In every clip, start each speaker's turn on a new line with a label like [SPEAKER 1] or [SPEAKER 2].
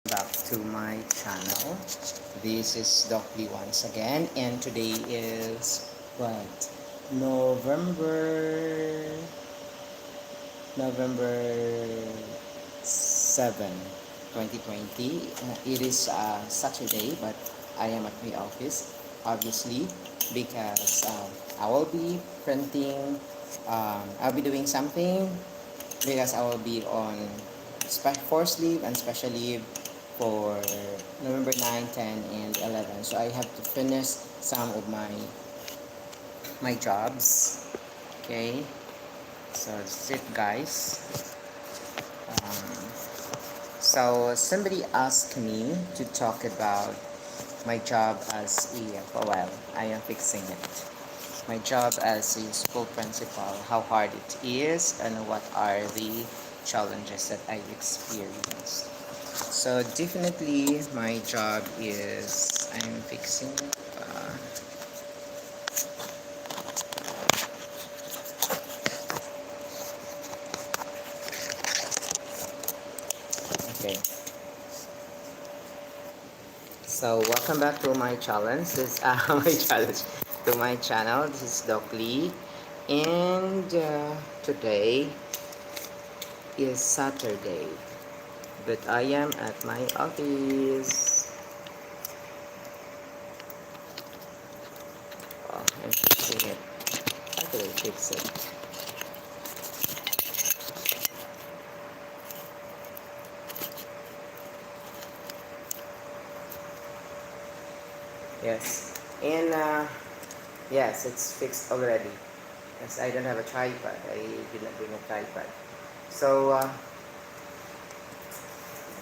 [SPEAKER 1] back to my channel. This is Doc Lee once again, and today is what? November November 7, 2020. It is Saturday, but I am at my office, obviously, because I will be printing. I'll be doing something because I will be on forced leave and special leave for November 9, 10, and 11. So I have to finish some of my jobs. Okay, so that's it, guys. So somebody asked me to talk about my job as well, I am fixing it. My job as a school principal, how hard it is, and what are the challenges that I experienced. So definitely my job is I'm fixing okay. So welcome back to my challenge. This my challenge to my channel. This is Doc Lee, and today is Saturday, but I am at my office. Oh, I'm fixing it. How do I fix it? Yes, and yes, it's fixed already. Yes, I don't have a tripod. I did not bring a tripod. So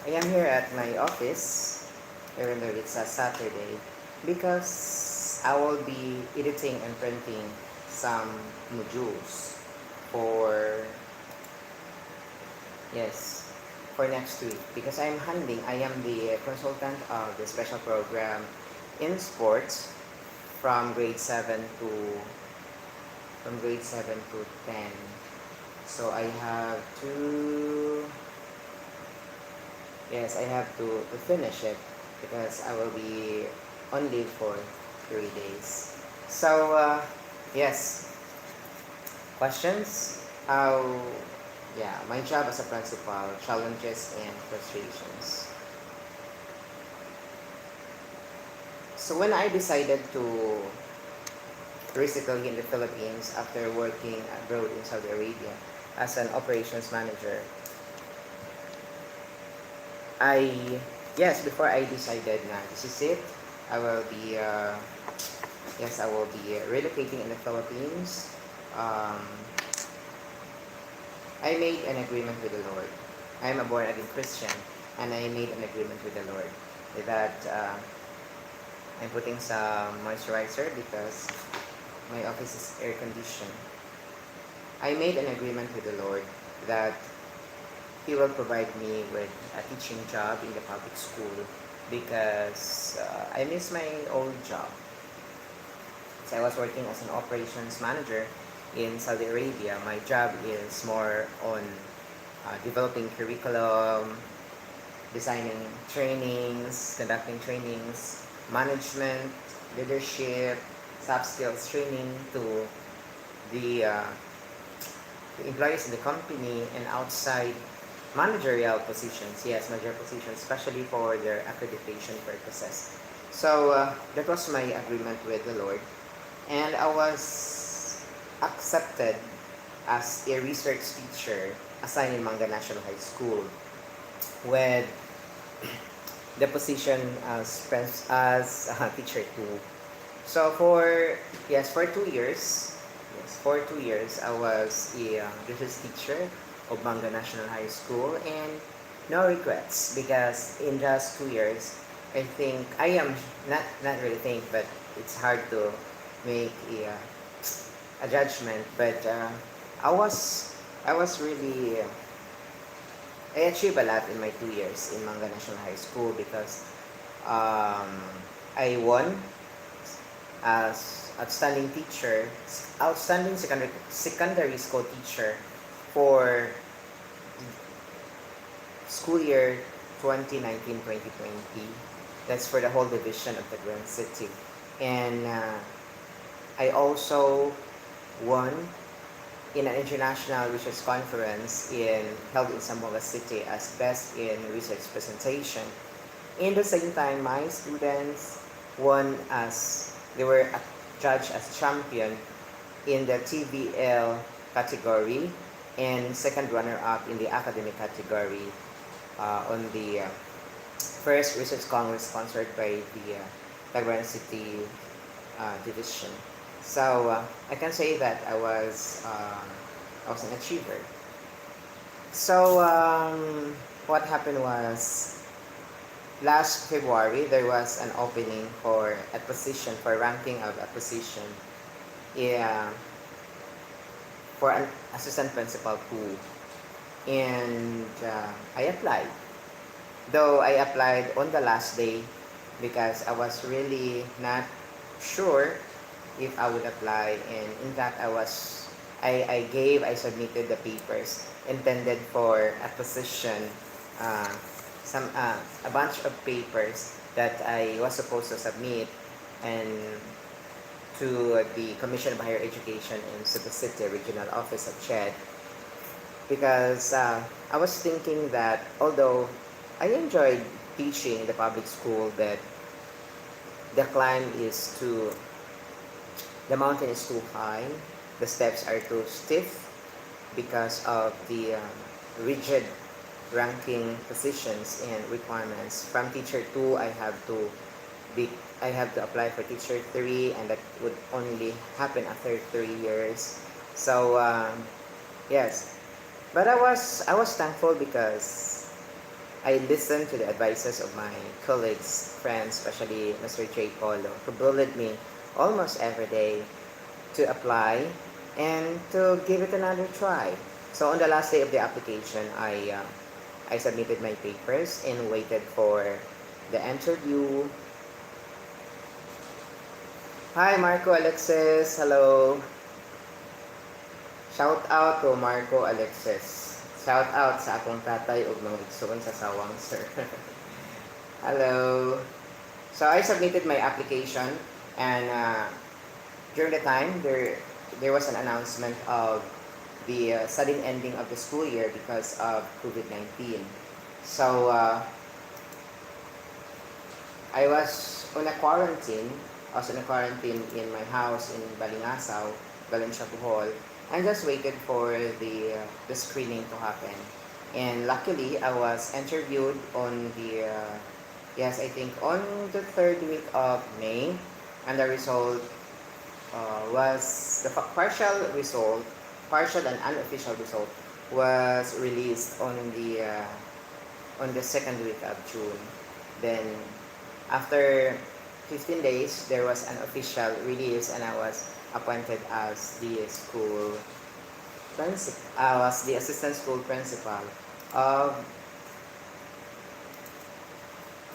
[SPEAKER 1] I am here at my office, even though it's a Saturday, because I will be editing and printing some modules for, yes, for next week. Because I am the consultant of the special program in sports from grade 7 to from grade 7 to 10. So I have to, yes, I have to finish it because I will be on leave for 3 days. So, yes, questions? How, yeah, my job as a principal, challenges and frustrations. So when I decided to resettle in the Philippines after working abroad in Saudi Arabia as an operations manager, I, yes, before I decided na this is it, I will be, yes, I will be relocating in the Philippines. Um, I made an agreement with the Lord. I am a born again Christian, and I made an agreement with the Lord that I'm putting some moisturizer because my office is air conditioned. I made an agreement with the Lord that He will provide me with a teaching job in the public school because I miss my old job. So I was working as an operations manager in Saudi Arabia. My job is more on developing curriculum, designing trainings, conducting trainings, management, leadership, soft skills training to the employees in the company and outside managerial positions. Yes, managerial positions, especially for their accreditation purposes. So that was my agreement with the Lord, and I was accepted as a research teacher assigned in Manga National High School with the position as teacher two. So for, yes, for 2 years, for 2 years I was a business teacher of Manga National High School, and no regrets because in just 2 years I think I am not really think, but it's hard to make a judgment. But I was really I achieved a lot in my 2 years in Manga National High School because um, I won as outstanding secondary school teacher for school year 2019-2020. That's for the whole division of Tagbiran City. And I also won in an international research conference held in Zamboanga City as Best in Research Presentation. In the same time, my students they were judged as champion in the TVL category and second runner-up in the academic category on the first research congress sponsored by the Tagbiran City division. So I can say that I was an achiever. So what happened was last February there was an opening for a position for ranking of a position for an assistant principal too, and I applied. Though I applied on the last day because I was really not sure if I would apply, and in fact I submitted the papers intended for a position, a bunch of papers that I was supposed to submit and to the Commission of Higher Education in Cebu City Regional Office of CHED, because I was thinking that although I enjoyed teaching in the public school, but the mountain is too high, the steps are too stiff because of the rigid ranking positions and requirements. From teacher 2, I have to apply for teacher 3, and that would only happen after 3 years. So yes, but I was thankful because I listened to the advices of my colleagues, friends, especially Mr. J. Polo, who bullied me almost every day to apply and to give it another try. So on the last day of the application, I submitted my papers and waited for the interview. Hi, Marco Alexis. Hello. Shout out to Marco Alexis. Shout out sa akong tatay ug mga igsoon sa sawang, sir. Hello. So I submitted my application, and during the time there was an announcement of the sudden ending of the school year because of COVID-19. So I was on a quarantine. I was in a quarantine in my house in Balingasaw, Valencia, Bohol, and just waited for the screening to happen. And luckily, I was interviewed on I think on the 3rd week of May, and the result was the partial and unofficial result was released on the 2nd week of June. Then after 15 days, there was an official release, and I was appointed as the school principal. I was the assistant school principal of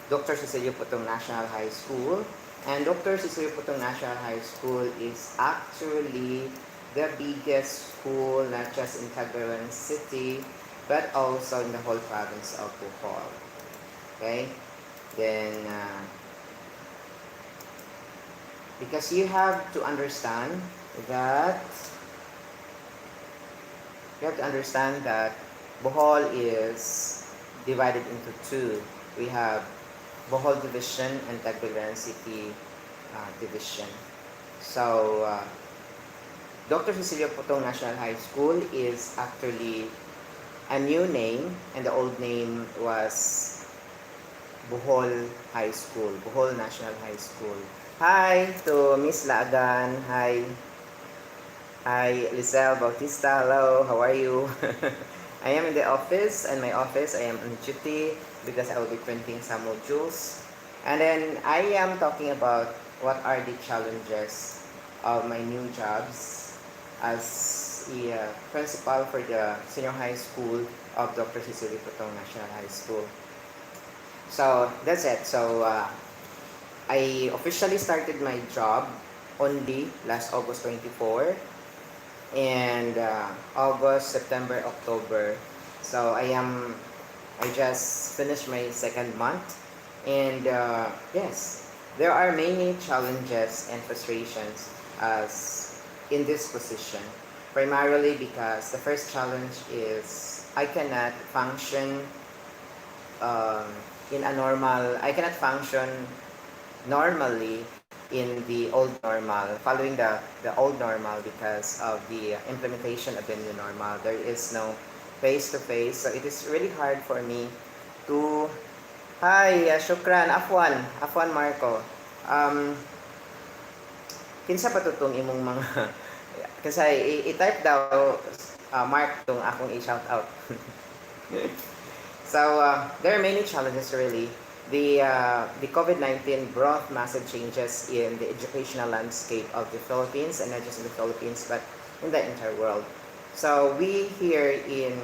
[SPEAKER 1] Dr. Cecilio Putong National High School. And Dr. Cecilio Putong National High School is actually the biggest school, not just in Tagbiran City, but also in the whole province of Bohol. Okay? Then, because you have to understand that Bohol is divided into two. We have Bohol Division and Tagbiran City Division. So, Dr. Cecilio Putong National High School is actually a new name, and the old name was Bohol High School, Bohol National High School. Hi to Miss Laagan. Hi. Hi, Lizelle Bautista. Hello, how are you? I am in the office, and my office, I am on duty because I will be printing some modules. And then I am talking about what are the challenges of my new jobs as a principal for the senior high school of Dr. Cecilio Putong National High School. So that's it. So I officially started my job only last August 24, and August, September, October. So I am I just finished my second month, and yes, there are many challenges and frustrations as in this position. Primarily because the first challenge is I cannot function um, in a normal. I cannot function normally in the old normal, following the old normal because of the implementation of the new normal. There is no face-to-face, so it is really hard for me to... Hi, Shukran, Afwan Marco. Um, kinsa pa to tong imong mga... Kasi i-type daw, Mark, tong akong i-shout out. So there are many challenges really. The COVID-19 brought massive changes in the educational landscape of the Philippines, and not just in the Philippines but in the entire world. So we here in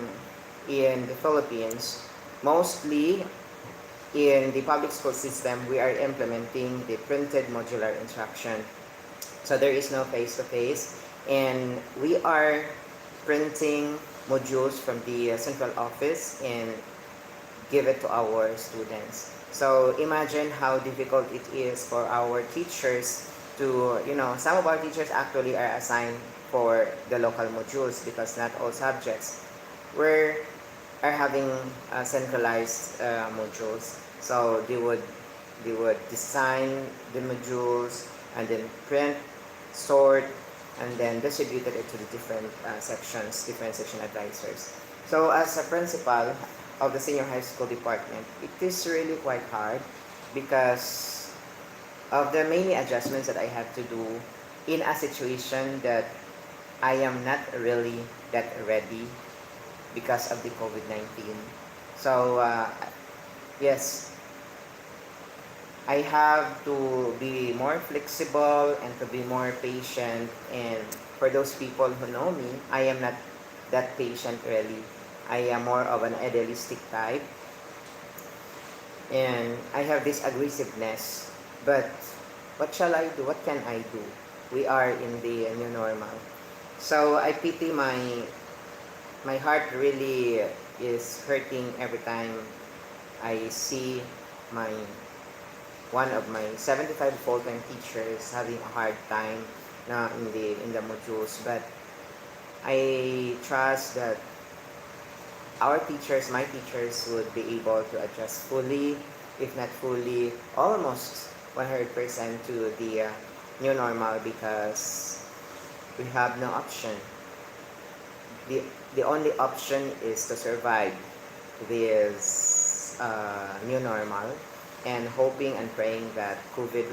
[SPEAKER 1] the Philippines, mostly in the public school system, we are implementing the printed modular instruction. So there is no face-to-face, and we are printing modules from the central office and give it to our students. So imagine how difficult it is for our teachers to, some of our teachers actually are assigned for the local modules because not all subjects are having centralized modules. So they would design the modules and then print, sort, and then distributed it to the different different section advisors. So as a principal of the senior high school department, it is really quite hard because of the many adjustments that I have to do in a situation that I am not really that ready because of the COVID-19. So yes, I have to be more flexible and to be more patient. And for those people who know me, I am not that patient really. I am more of an idealistic type. And I have this aggressiveness. But what shall I do? What can I do? We are in the new normal. So I pity my heart really is hurting every time I see my one of my 75 full-time teachers having a hard time na in the modules. But I trust that my teachers would be able to adjust fully, if not fully, almost 100% to the new normal, because we have no option. The only option is to survive this new normal, and hoping and praying that COVID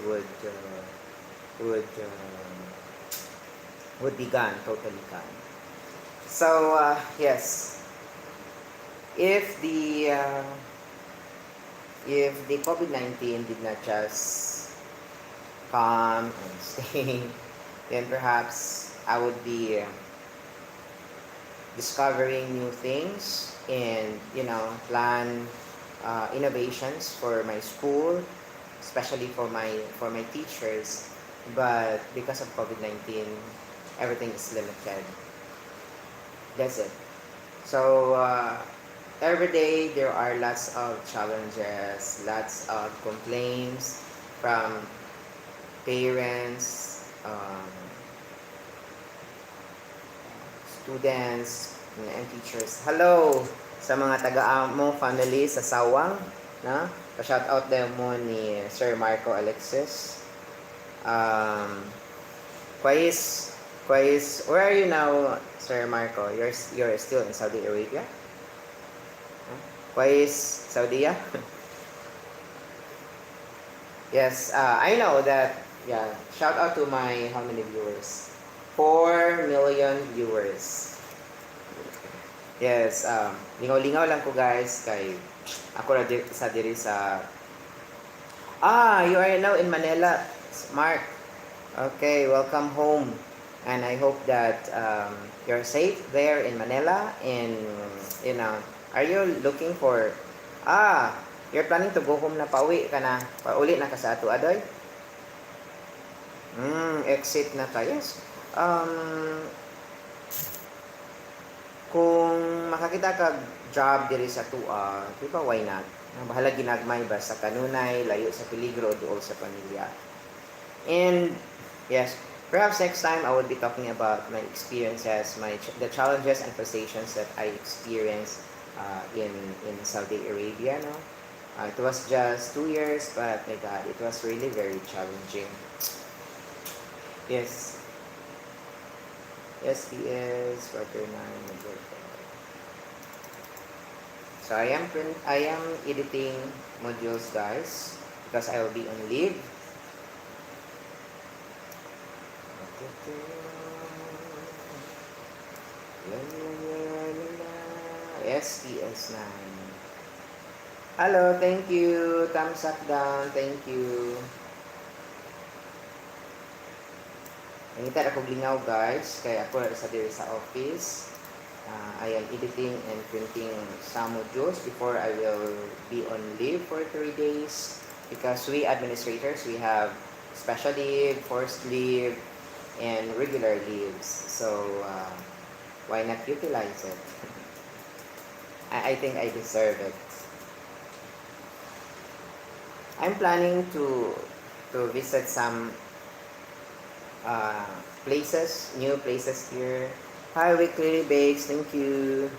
[SPEAKER 1] would be gone, totally gone. So yes, if the COVID-19 did not just come and stay, then perhaps I would be discovering new things and plan innovations for my school, especially for my teachers. But because of COVID-19, everything is limited. That's it. So every day there are lots of challenges, lots of complaints from parents, students, and teachers. Hello sa mga taga-amo family sa Sawang, na? Pa-shout out din mo ni Sir Marco Alexis. Quais, where are you now, Sir Marco? You're still in Saudi Arabia? Quais, Saudi? Yes, I know that. Yeah, shout out to my how many viewers? 4 million viewers. Yes, lingaw-lingaw lang ko guys kay ako sa diri sa... you are now in Manila, Mark. Okay, welcome home. And I hope that you're safe there in Manila. And are you looking for... you're planning to go home na, pauwi ka na, pauli na ka sa ato adoy? Exit na ka, yes. Kung makakita ka job diri sa tua, di ba why not? Bahala ginagmay ba sa kanunay, layo sa peligro, duol sa pamilya. And yes, perhaps next time I would be talking about my experiences, the challenges and frustrations that I experienced in Saudi Arabia. No, it was just 2 years, but my God, it was really very challenging. Yes, SPS quarter 9. So I am editing modules, guys, because I will be on leave. SPS 9. Hello, thank you. Thumbs up down, thank you. Nangita ako lingaw, guys, kaya ako sa diri sa office. I am editing and printing some modules before I will be on leave for 3 days, because we administrators, we have special leave, forced leave, and regular leaves. So why not utilize it? I think I deserve it. I'm planning to visit some places, new places here. Hi, Weekly Bakes. Thank you.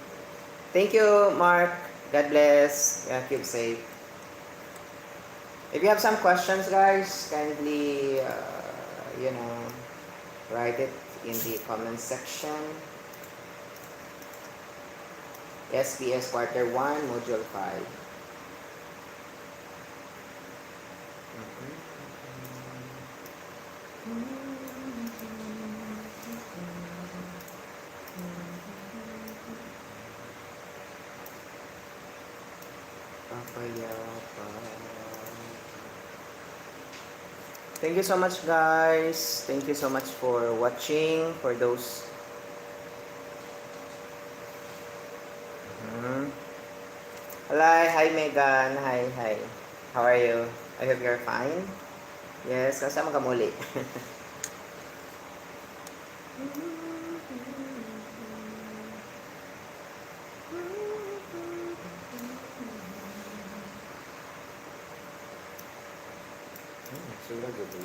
[SPEAKER 1] Thank you, Mark. God bless. Keep safe. If you have some questions, guys, kindly, write it in the comment section. SPS Quarter 1, Module 5. Thank you so much, guys. Thank you so much for watching. For those Hello, hi Megan. Hi. How are you? I hope you're fine. Yes, kasama ka muli. Sudah gitu.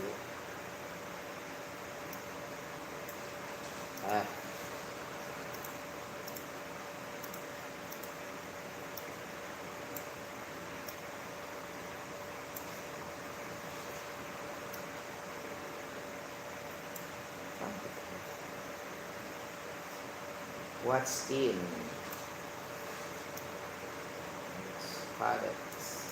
[SPEAKER 1] What's in products?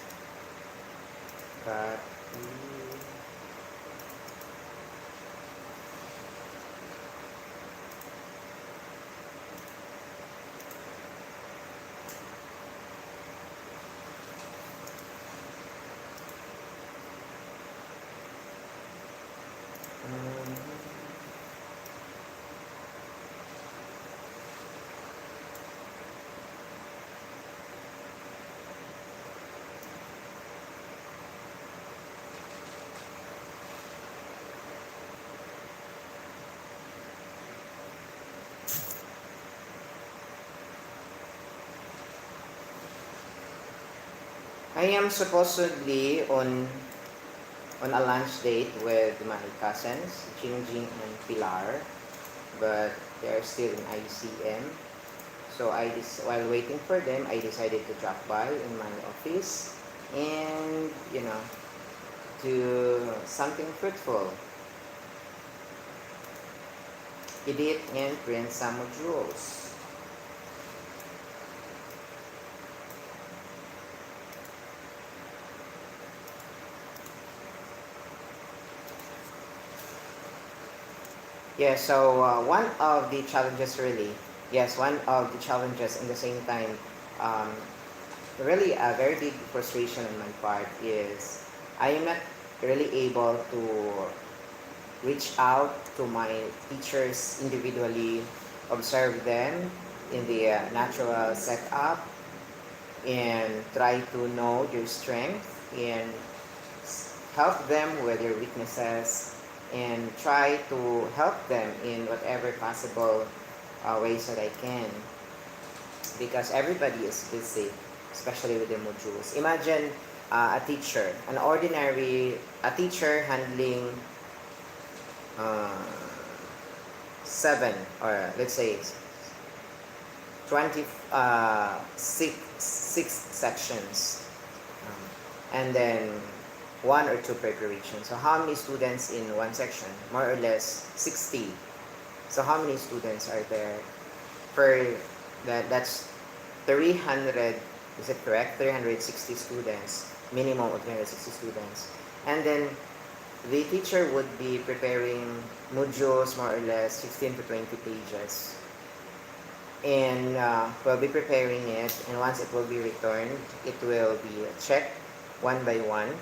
[SPEAKER 1] I am supposedly on a lunch date with my cousins, Jingjing and Pilar, but they are still in ICM. So while waiting for them, I decided to drop by in my office and do something fruitful. Edit and print some modules. Yeah, so one of the challenges one of the challenges in the same time, really a very big frustration on my part is I am not really able to reach out to my teachers individually, observe them in the natural setup, and try to know their strength and help them with their weaknesses, and try to help them in whatever possible ways that I can. because everybody is busy, especially with the modules. Imagine a teacher, a teacher handling uh, 7 or let's say 20 six sections, um, and then one or two preparation. So how many students in one section? More or less 60. So how many students are there per that's 300, is it correct? 360 students, minimum of 360 students. And then the teacher would be preparing modules more or less 15 to 20 pages. And we'll be preparing it, and once it will be returned, it will be checked one by one,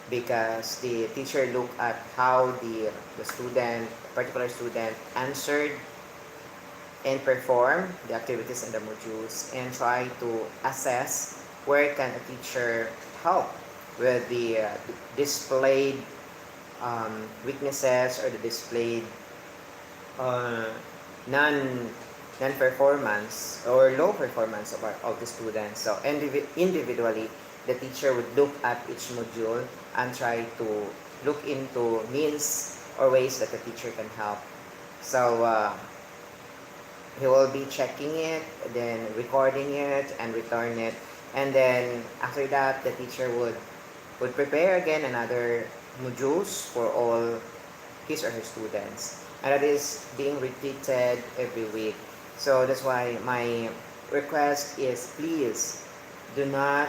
[SPEAKER 1] because the teacher look at how the student, particular student, answered and perform the activities in the modules, and try to assess where can a teacher help with the displayed weaknesses, or the displayed uh, non non-performance or low performance of the students. So individually, the teacher would look at each module and try to look into means or ways that the teacher can help. So he will be checking it, then recording it, and return it. And then after that, the teacher would prepare again another modules for all his or her students. And that is being repeated every week. So that's why my request is, please do not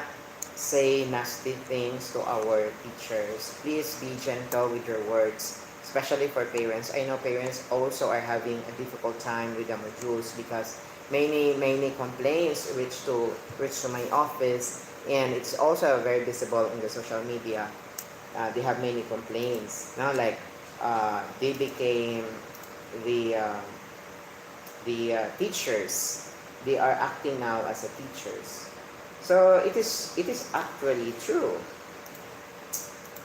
[SPEAKER 1] say nasty things to our teachers. Please be gentle with your words, especially for parents. I know parents also are having a difficult time with the modules, because many complaints reach to my office, and it's also very visible in the social media. They have many complaints now, like they became the teachers. They are acting now as a teachers. So it is actually true.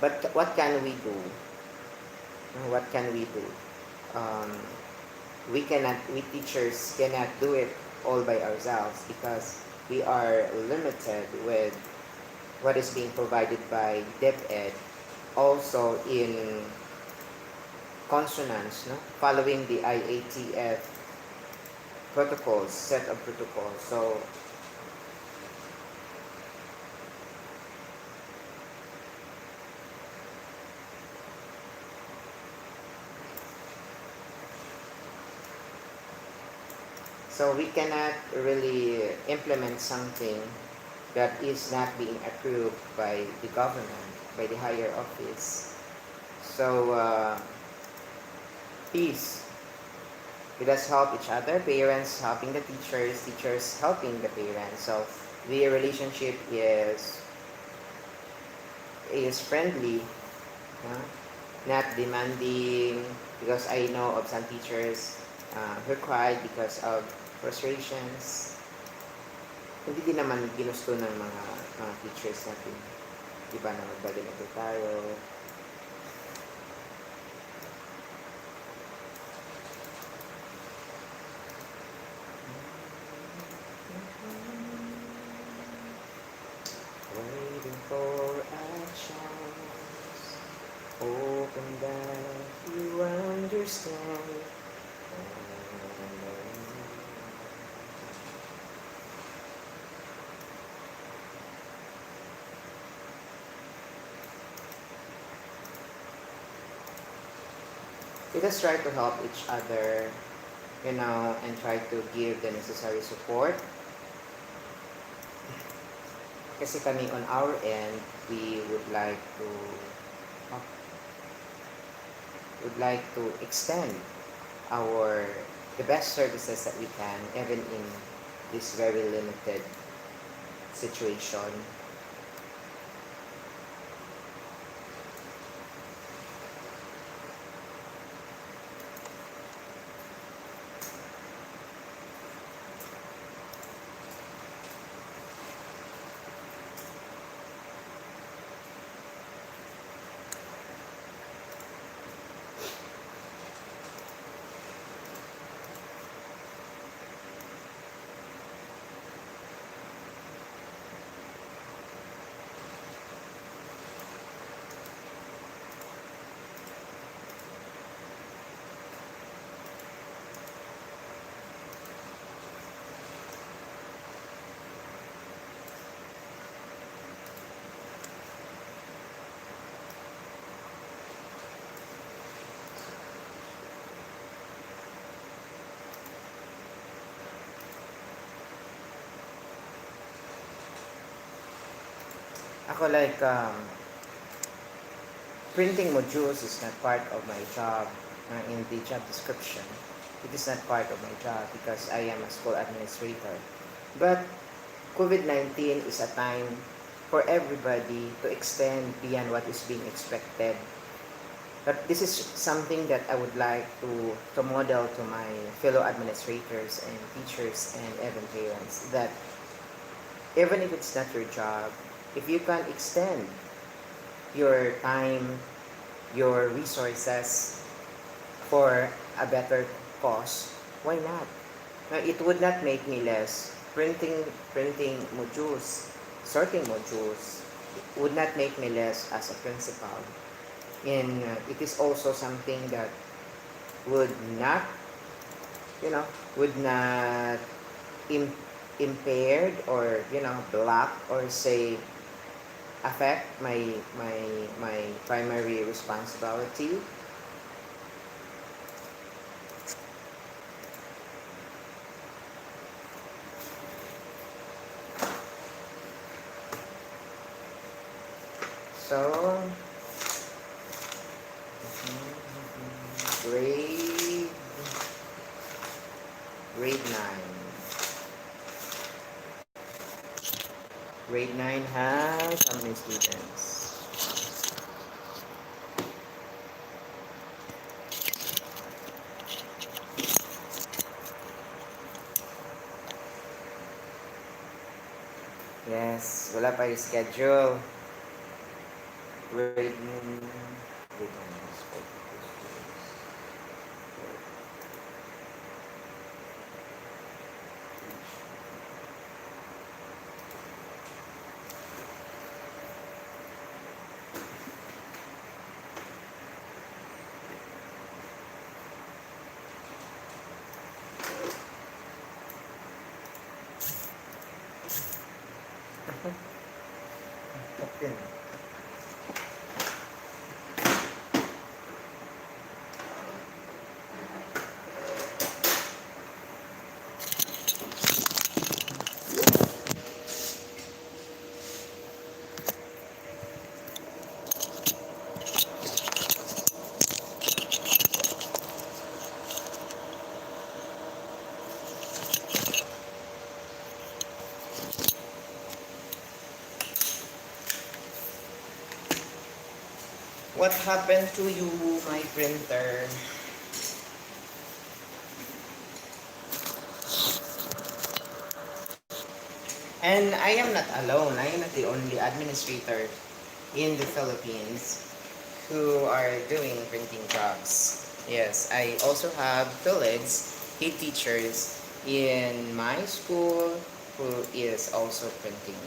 [SPEAKER 1] But what can we do? What can we do? Um, we teachers cannot do it all by ourselves, because we are limited with what is being provided by DepEd, also in consonance, no? Following the IATF protocols, set of protocols. So we cannot really implement something that is not being approved by the government, by the higher office. So please, let us help each other, parents helping the teachers, teachers helping the parents. So the relationship is friendly, not demanding, because I know of some teachers who cried because of frustrations. Hindi din naman ginusto ng mga teachers natin. Diba na magbalinagay tayo. Waiting for a chance, hoping that you understand. Let us try to help each other, and try to give the necessary support. Kasi kami on our end, we would like to extend the best services that we can, even in this very limited situation. ako like printing modules is not part of my job in the job description. It is not part of my job because I am a school administrator. But COVID-19 is a time for everybody to extend beyond what is being expected. But this is something that I would like to model to my fellow administrators and teachers and even parents, that even if it's not your job, if you can extend your time, your resources for a better cause, why not? Now, it would not make me less. Printing modules, sorting modules would not make me less as a principal. And it is also something that would not, you know, would not Im- impaired or block or say affect my primary responsibility. So grade grade 9. Grade 9 has how many students? Yes, wala pa yung schedule. Grade 9 has 42 students. Okay. What happened to you, my printer? And I am not alone. I am not the only administrator in the Philippines who are doing printing jobs. Yes, I also have colleagues, head teachers in my school who is also printing.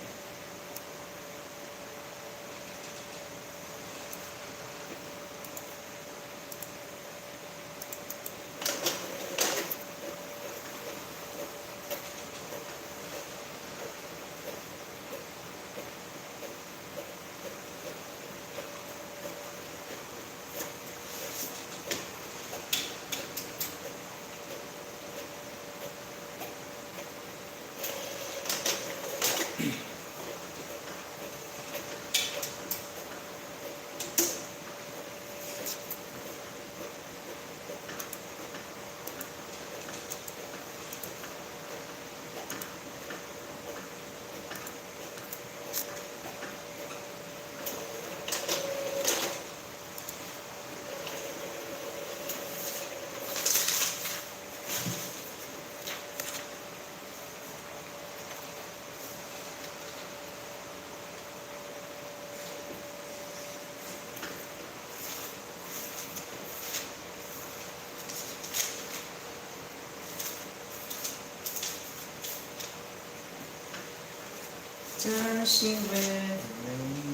[SPEAKER 1] Dashing red rain.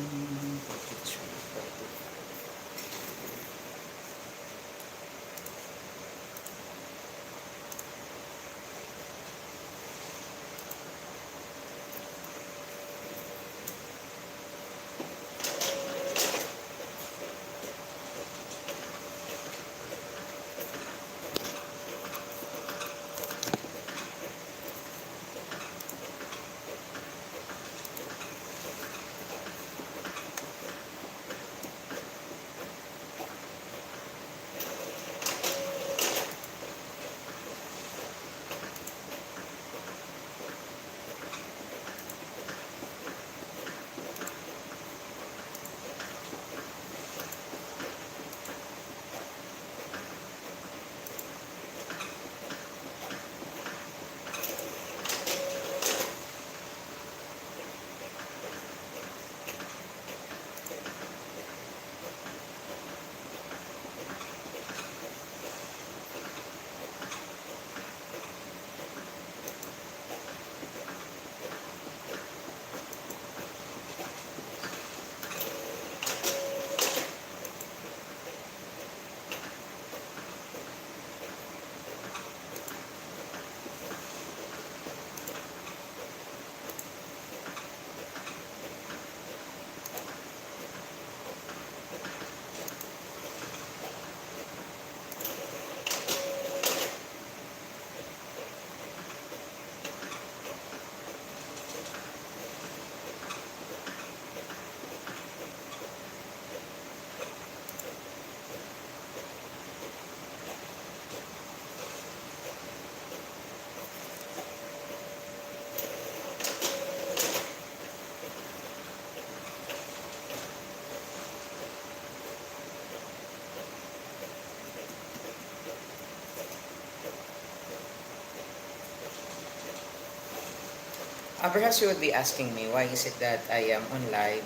[SPEAKER 1] Perhaps you would be asking me, why is it that I am on live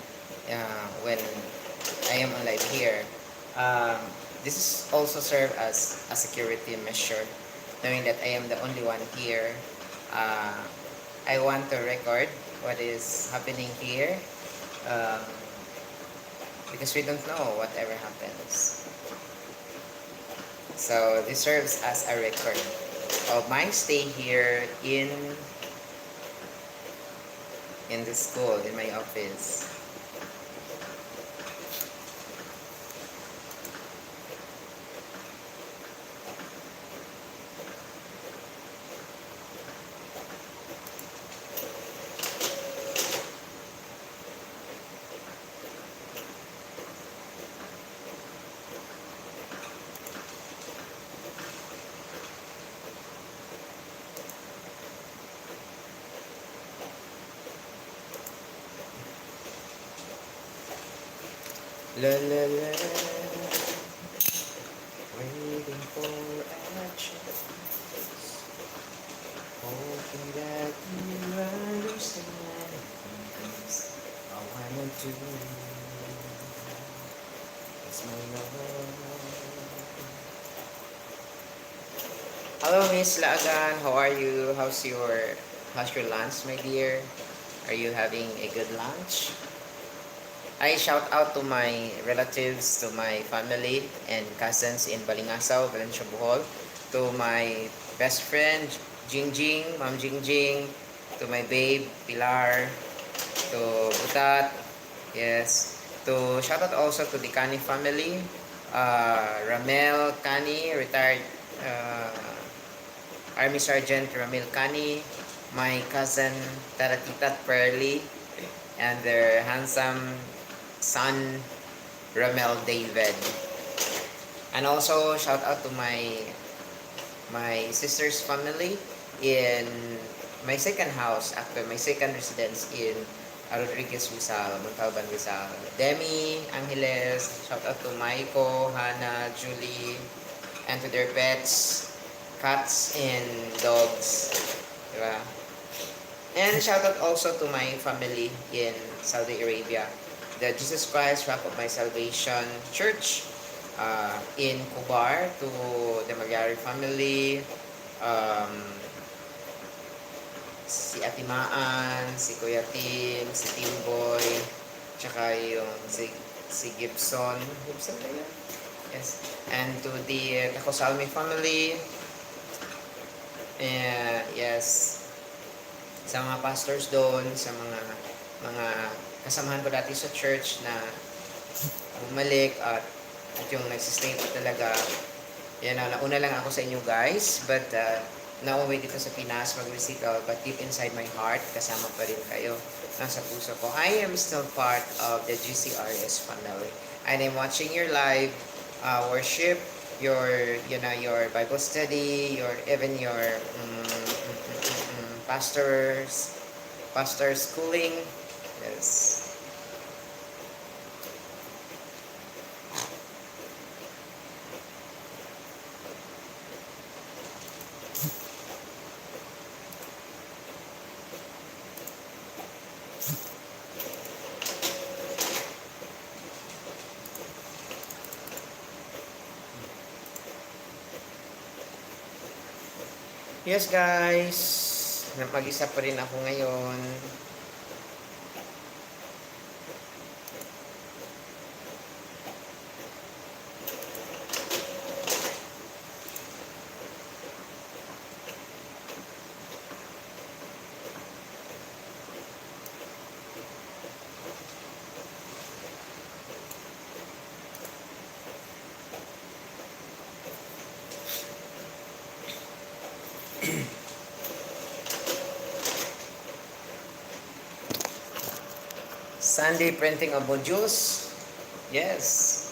[SPEAKER 1] when I am on live here? Um, this is also serve as a security measure, knowing that I am the only one here. Uh, I want to record what is happening here, um, because we don't know whatever happens. So this serves as a record of my stay here in the school, in my office. La la la, waiting for a chance, hoping that you understand things I wanna do. It's my love. Hello, Miss Laagan. How are you? How's your lunch, my dear? Are you having a good lunch? I shout out to my relatives, to my family and cousins in Balingasaw, Valencia, Bohol, to my best friend, Jingjing, Ma'am Jingjing, to my babe, Pilar, to Butat, yes, to shout out also to the Kani family, Ramel Kani, retired uh, Army Sergeant Ramil Kani, my cousin Taratitat Perli, and their handsome son Ramel David. And also shout out to my sister's family in my second house, after my second residence in Rodriguez Rizal, Montalban Rizal. Demi, Angeles, shout out to Maiko, Hannah, Julie, and to their pets, cats and dogs. Diba? And shout out also to my family in Saudi Arabia, the Jesus Christ Rock of My Salvation Church in Kubar, to the Magyari family, si Atimaan, si Kuya Tim, si Timboy, tsaka yung si Gibson. Gibson ba yun? Yes. And to the Takosalmi family, yes, sa mga pastors doon, sa mga kasamahan ko dati sa church na bumalik at yung nagsistay pa talaga. Yan, nauna lang ako sa inyo guys, but nauwi dito sa Pinas mag-recital, but deep inside my heart, kasama pa rin kayo. Nasa puso ko, I am still part of the GCRS family. And I'm watching your live worship, your Bible study, even your pastor schooling. Yes. Yes guys, mag-isa pa rin ako ngayon. Sunday printing of modules. Yes.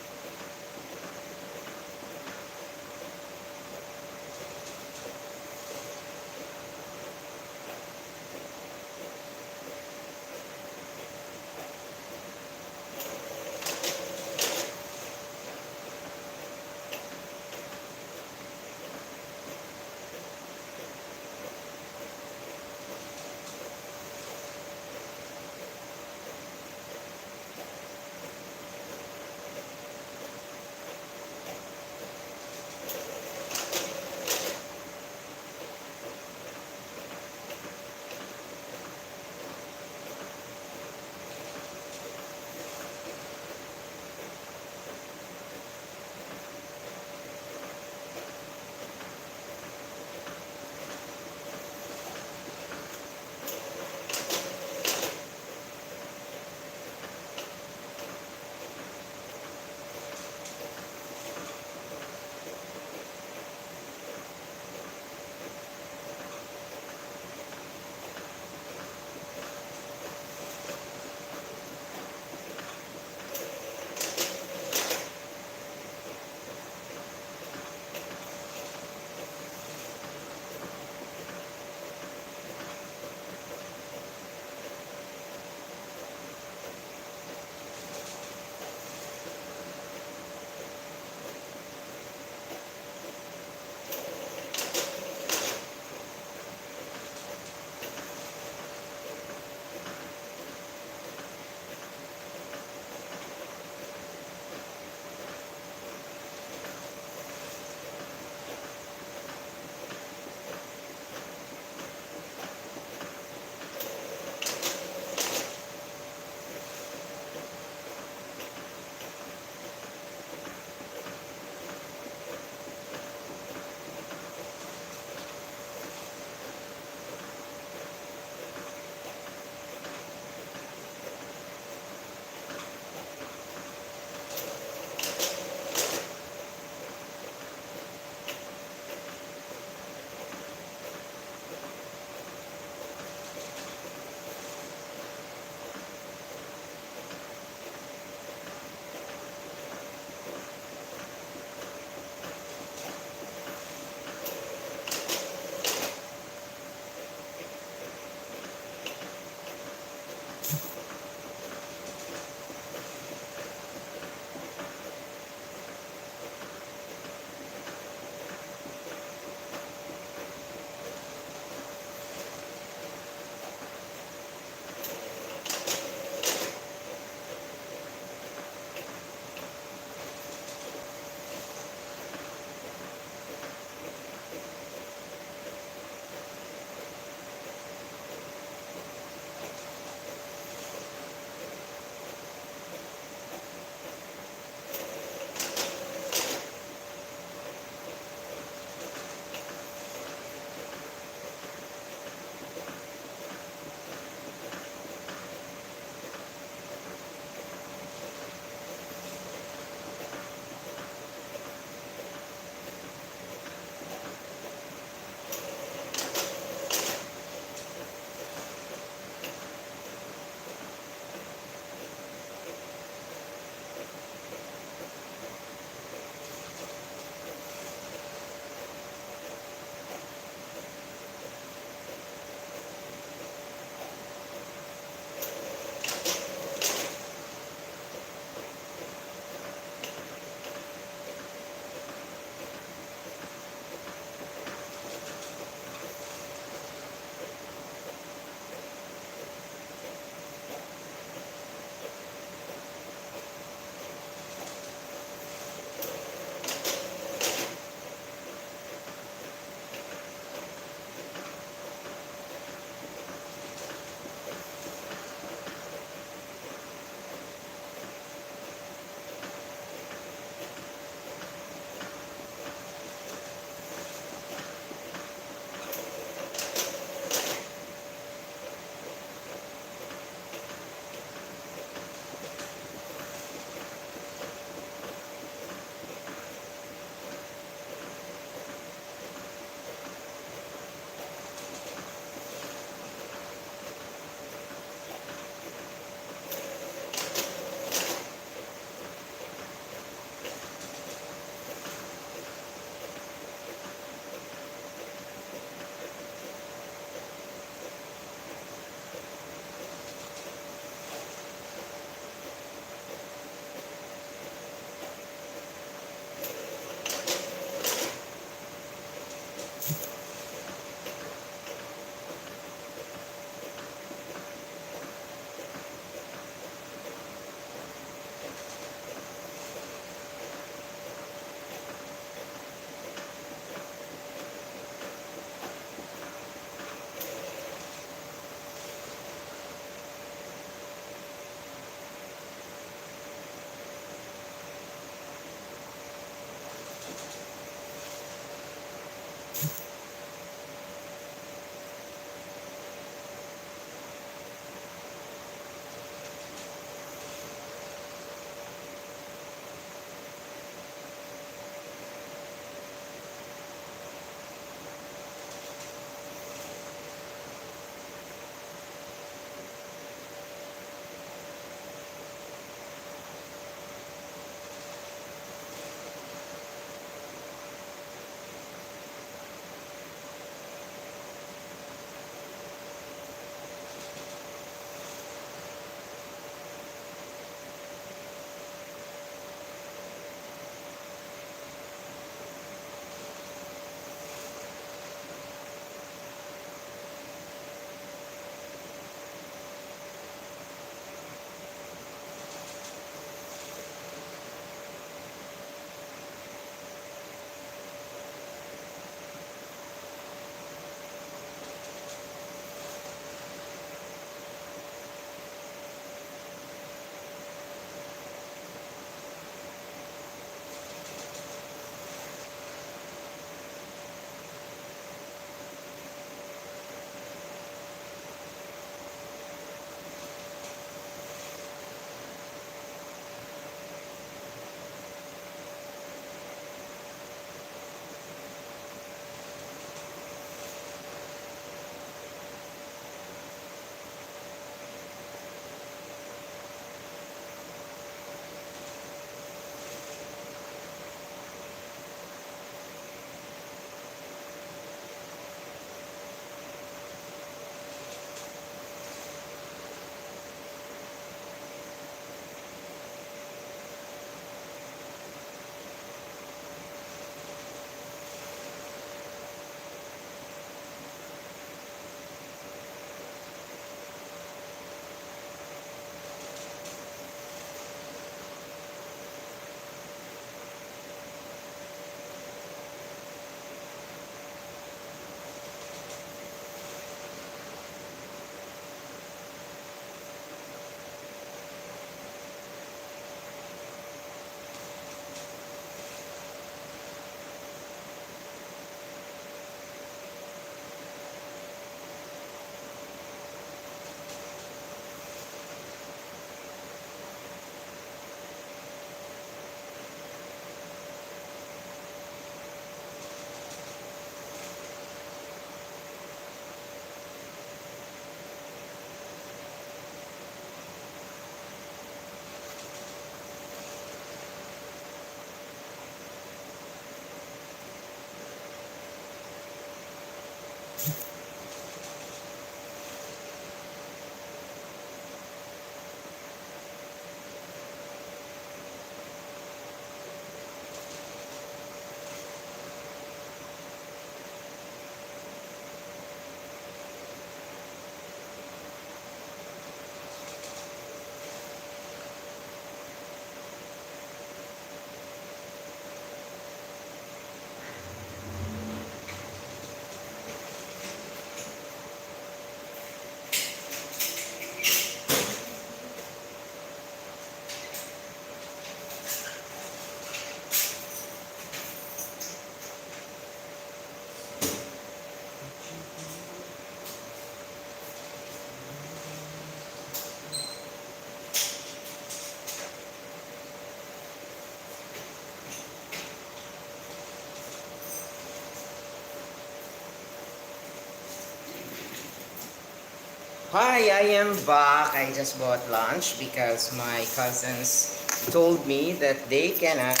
[SPEAKER 1] Hi, I am back. I just bought lunch because my cousins told me that they cannot,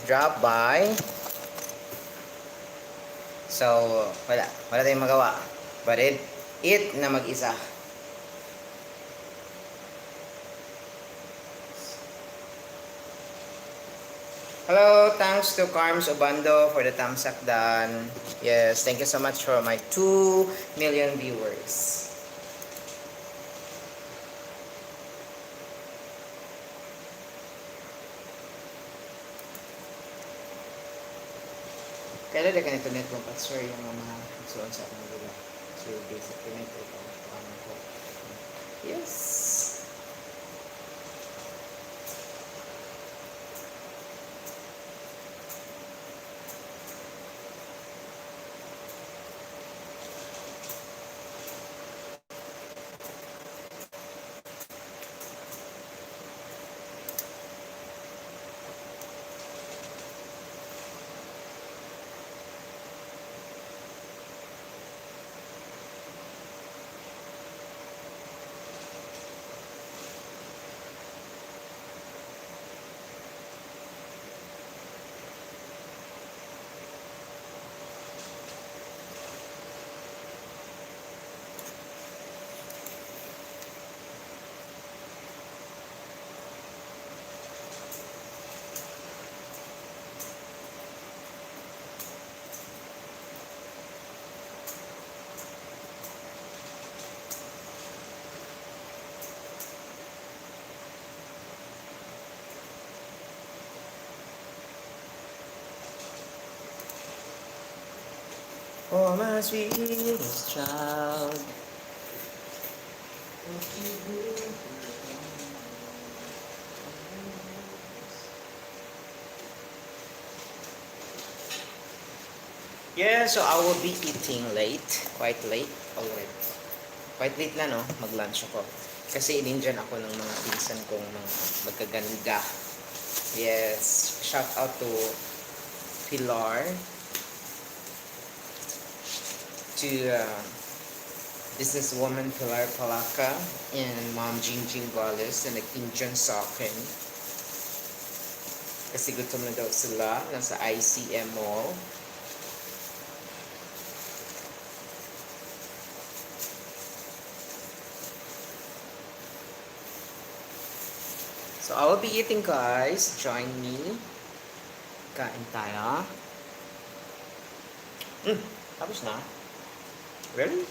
[SPEAKER 1] drop by. So, wala tayong magawa. But eat na mag-isa. Hello, thanks to Carms Obando for the thumbs up done. Yes, thank you so much for my 2 million viewers. Kailan na ganito net mo, Pastor, yung mga suon sa ating nila. So, basically, ito ko. Yes. Oh, my sweetest child. Yeah, so I will be eating late. Quite late already. Quite late na, no? Mag-lunch ako. Kasi in-Indian ako ng mga pinsan kong mga magkaganda. Yes. Shout out to Pilar. To businesswoman Pilar Palaka and Mom Jingjing Wallace na nag-Indian sa akin. Kasi gutom na daw sila. Nasa ICM Mall. So, I will be eating, guys. Join me. Kain tayo. Tapos na. Really?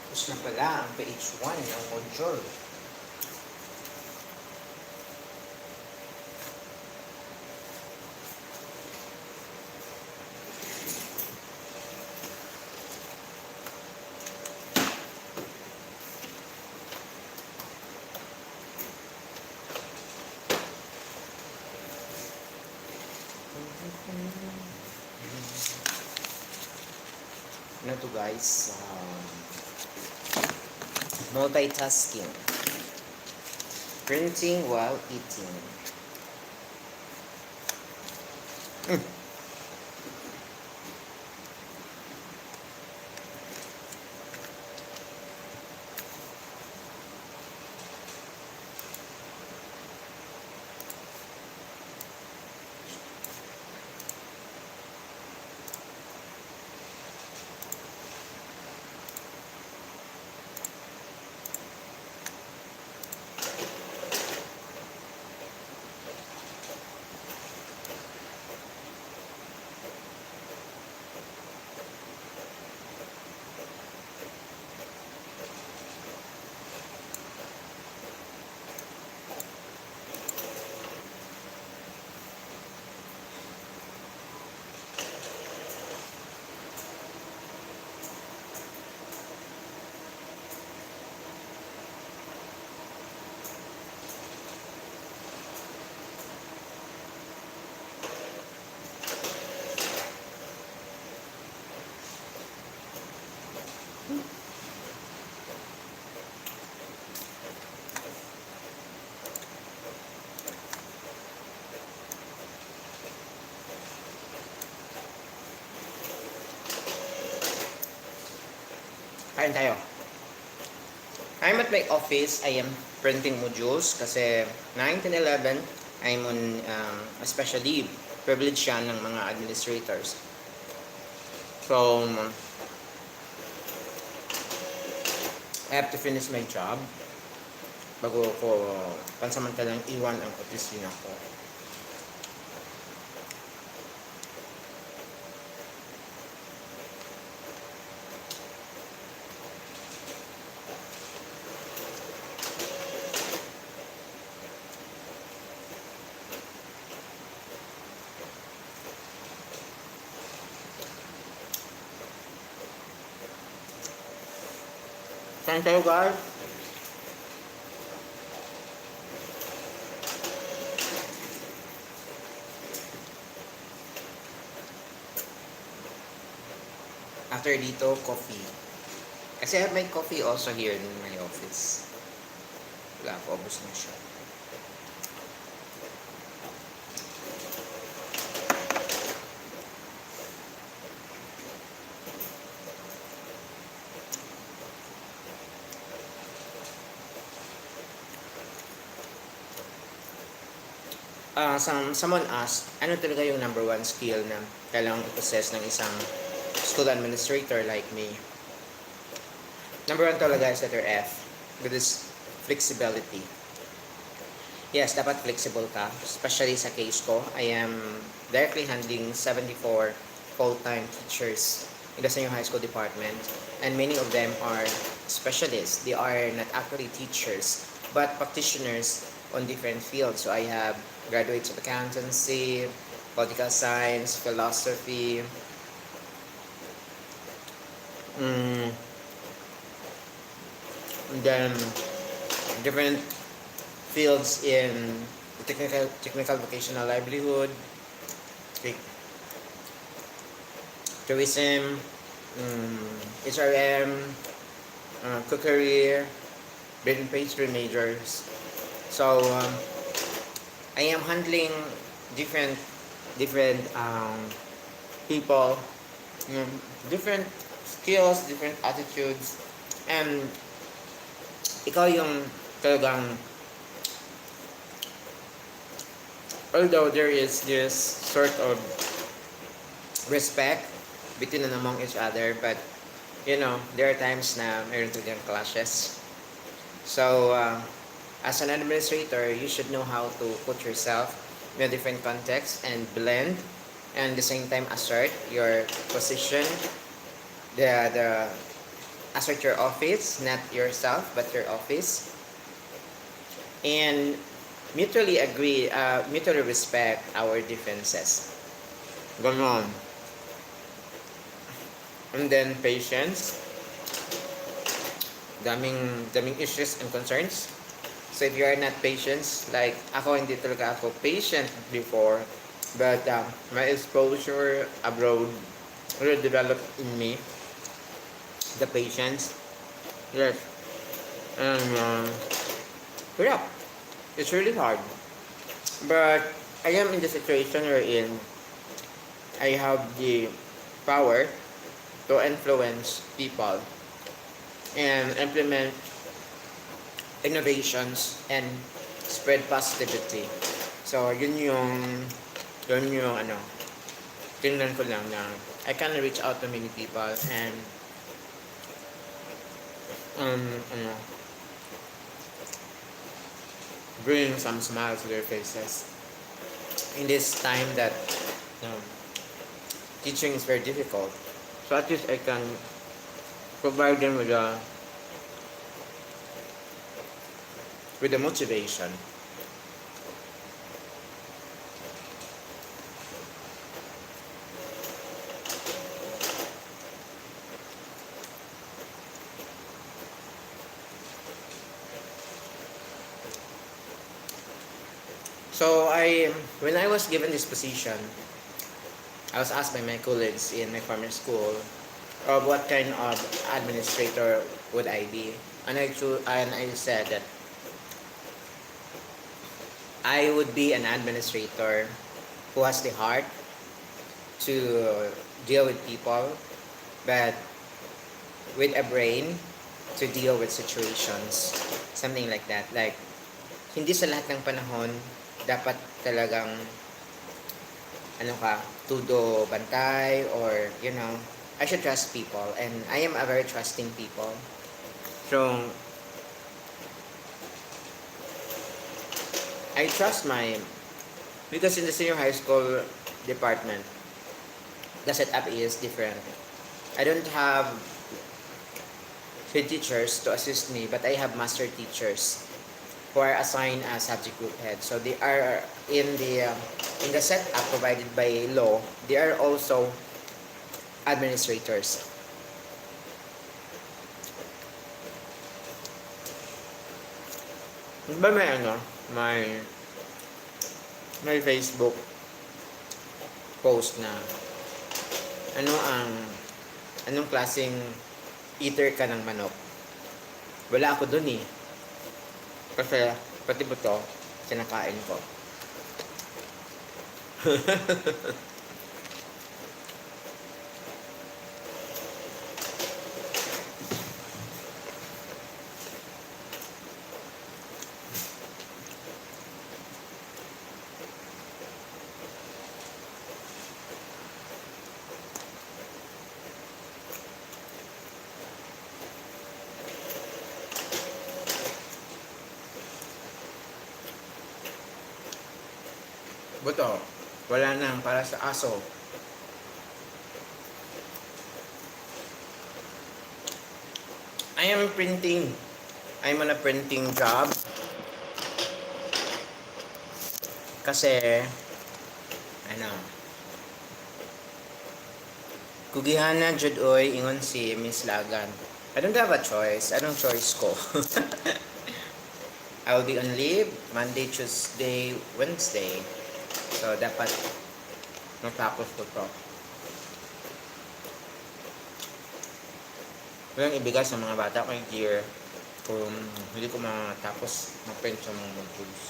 [SPEAKER 1] Tapos na pala ang page 1 ng module. Ano to, guys? Multitasking. Printing while eating. Kain tayo. I'm at my office. I am printing modules kasi 1911 I'm on especially privilege yan ng mga administrators. So, I have to finish my job bago ko pansamantalang iwan ang opisina ko. Kain tayo, guys. After dito, coffee. Kasi I have my coffee also here in my office. Wala, paubos na siya. Someone asked, ano talaga yung number one skill na kailangang i-possess ng isang school administrator like me? Number one talaga is letter F, which is flexibility. Yes, dapat flexible ka, especially sa case ko. I am directly handling 74 full-time teachers in the senior high school department, and many of them are specialists. They are not actually teachers, but practitioners on different fields. So I have graduates of accountancy, political science, philosophy, and then different fields in the technical vocational livelihood, tourism, HRM, cookery, bread and pastry majors. So I am handling different people, different skills, different attitudes, and ikaw yung talagang, although there is this sort of respect between and among each other, but you know, there are times na mayroon talagang clashes. So, as an administrator, you should know how to put yourself in a different context and blend, and at the same time assert your position, assert your office, not yourself, but your office, and mutually agree, mutually respect our differences. Ganon. And then patience. Daming issues and concerns. So if you are not patient, like ako, hindi talaga ako patient before, but my exposure abroad really developed in me the patience. Yes. And yeah, it's really hard. But I am in the situation wherein I have the power to influence people and implement innovations and spread positivity. So yun yung ano, tingnan ko lang na I can reach out to many people and ano, bring some smiles to their faces in this time that teaching is very difficult. So at least I can provide them with the motivation. So when I was given this position, I was asked by my colleagues in my former school of what kind of administrator would I be, and I said that I would be an administrator who has the heart to deal with people, but with a brain to deal with situations. Something like that. Like, hindi sa lahat ng panahon dapat talagang ano ka, tudo bantay or I should trust people and I am a very trusting people. So I trust my because in the senior high school department the setup is different. I don't have field teachers to assist me, but I have master teachers who are assigned as subject group head. So they are in the setup provided by law. They are also administrators. Diba may may Facebook post na anong klaseng eater ka ng manok? Wala ako dun eh. Kasi pati buto, sinakain ko. Buto, wala nang para sa aso. I am printing. I'm on a printing job. Kasi, kugihana jud oy ingon si Miss Lagan. I don't have a choice. Anong choice ko? I will be on leave Monday, Tuesday, Wednesday. So, dapat matapos ko to. Walang ibigay sa mga bata kay year kung hindi ko matapos mag-print sa mga modules.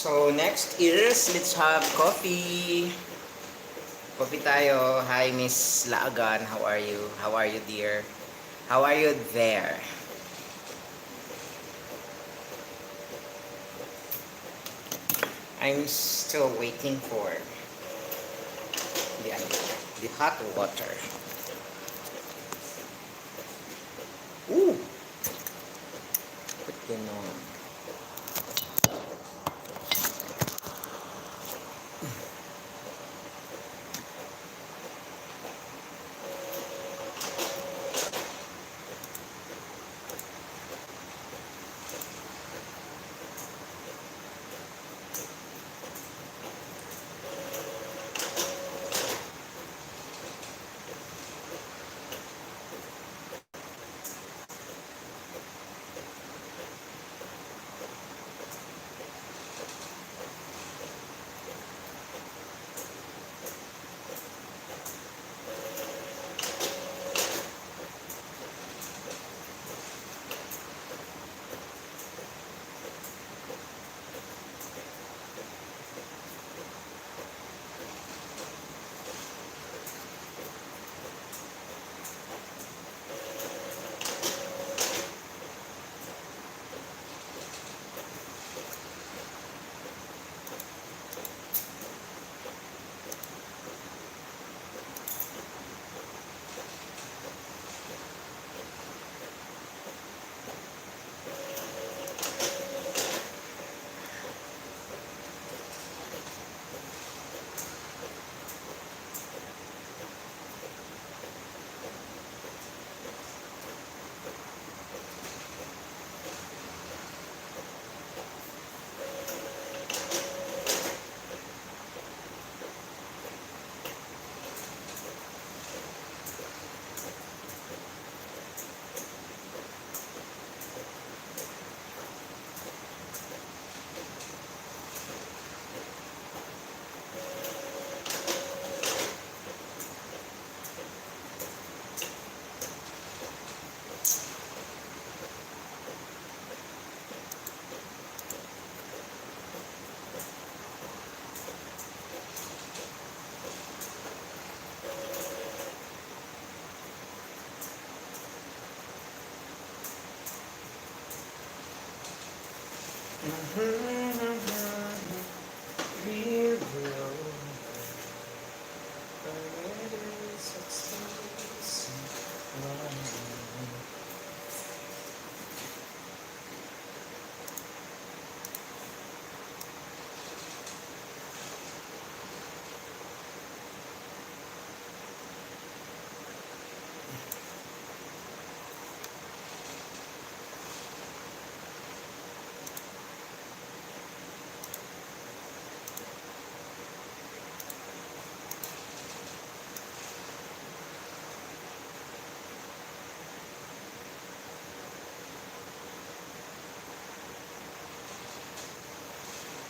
[SPEAKER 1] So next is let's have coffee. Coffee tayo. Hi Miss Laagan, how are you? How are you dear? How are you there? I'm still waiting for the, the hot water. Ooh! Put ganon.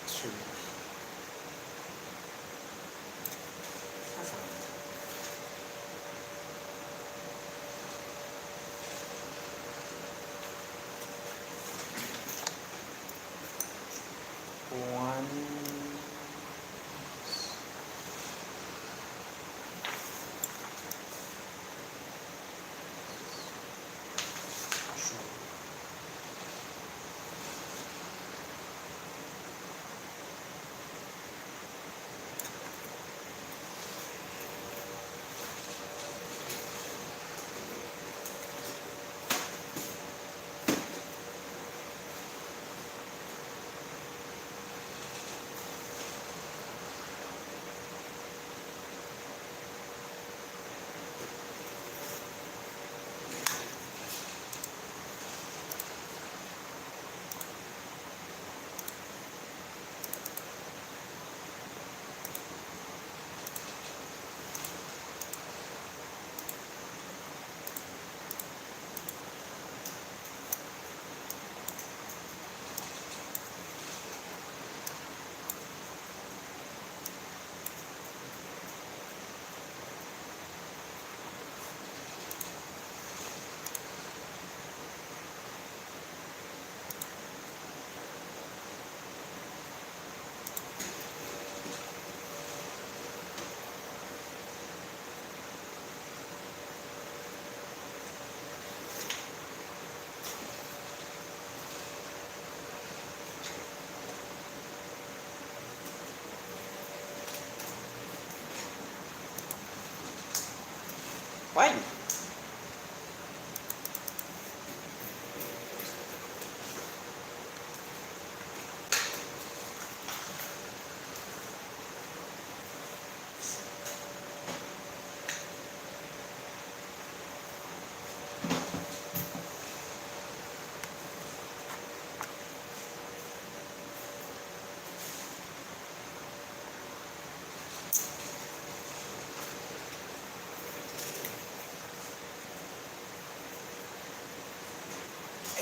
[SPEAKER 1] True. One. Why?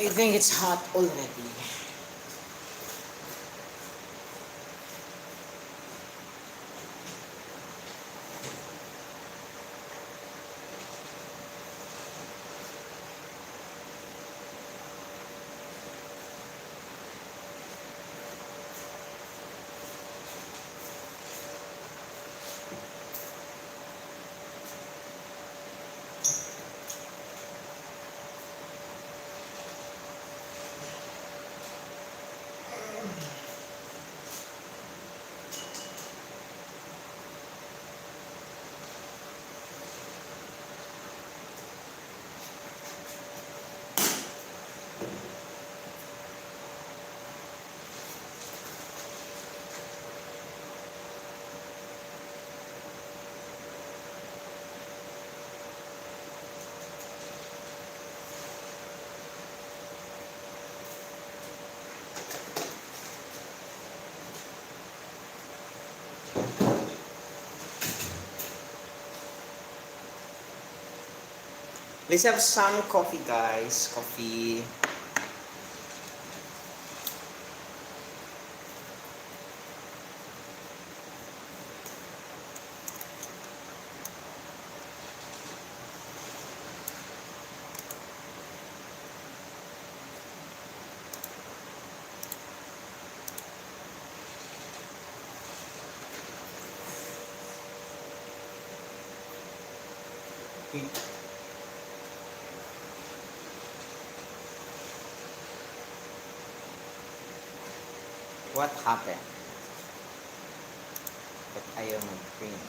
[SPEAKER 1] I think it's hot already. Let's have some coffee, guys. Coffee. What happened? That ayaw mag-print.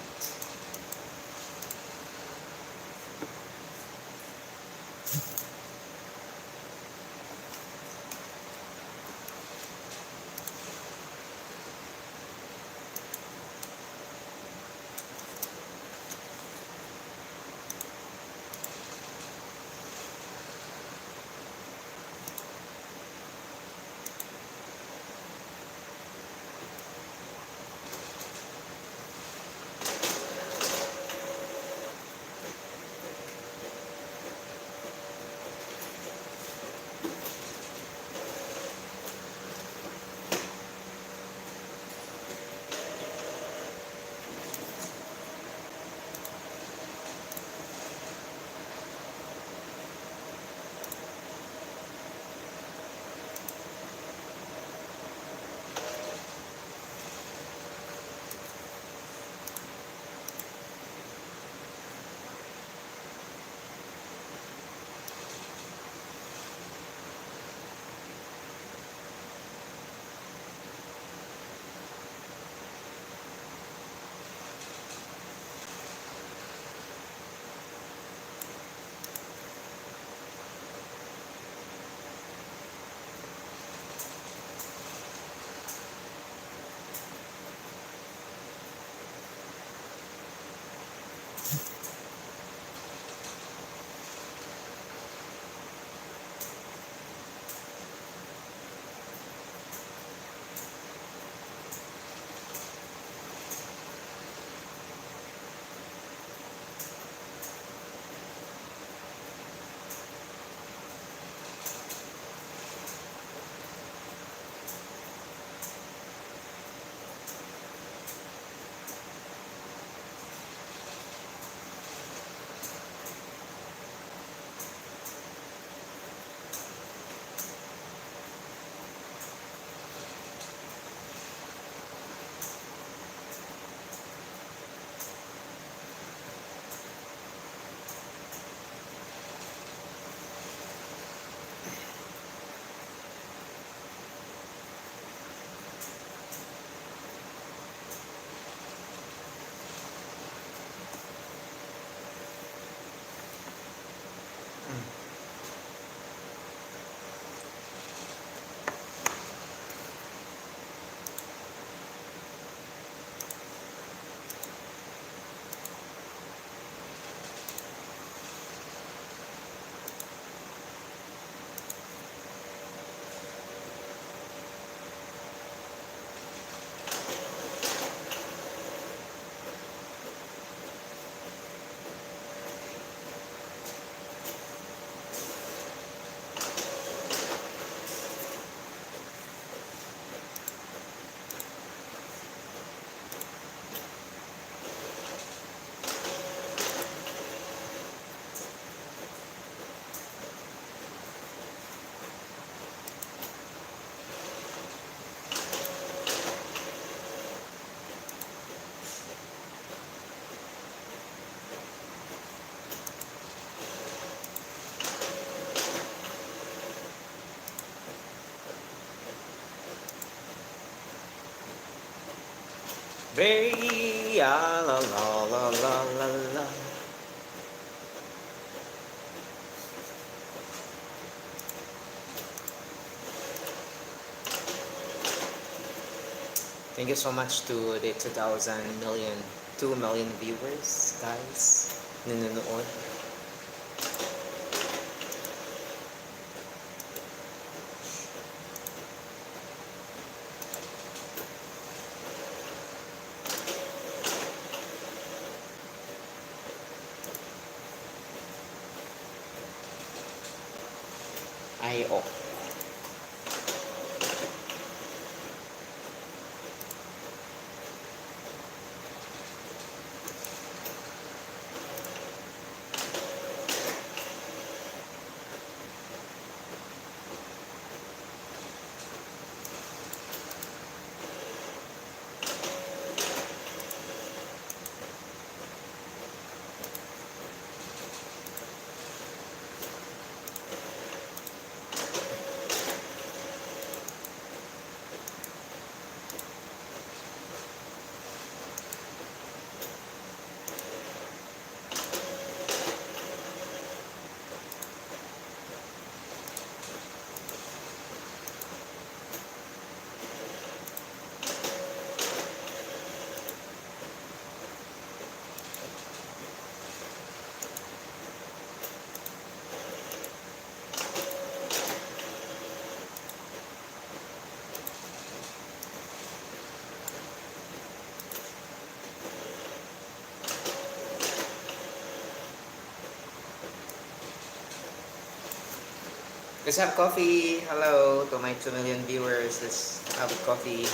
[SPEAKER 1] Brea, la la la la la la. Thank you so much to the 2 million viewers, guys. Nanonood. Ay, oh. Let's have coffee. Hello to my 2 million viewers. Let's have coffee.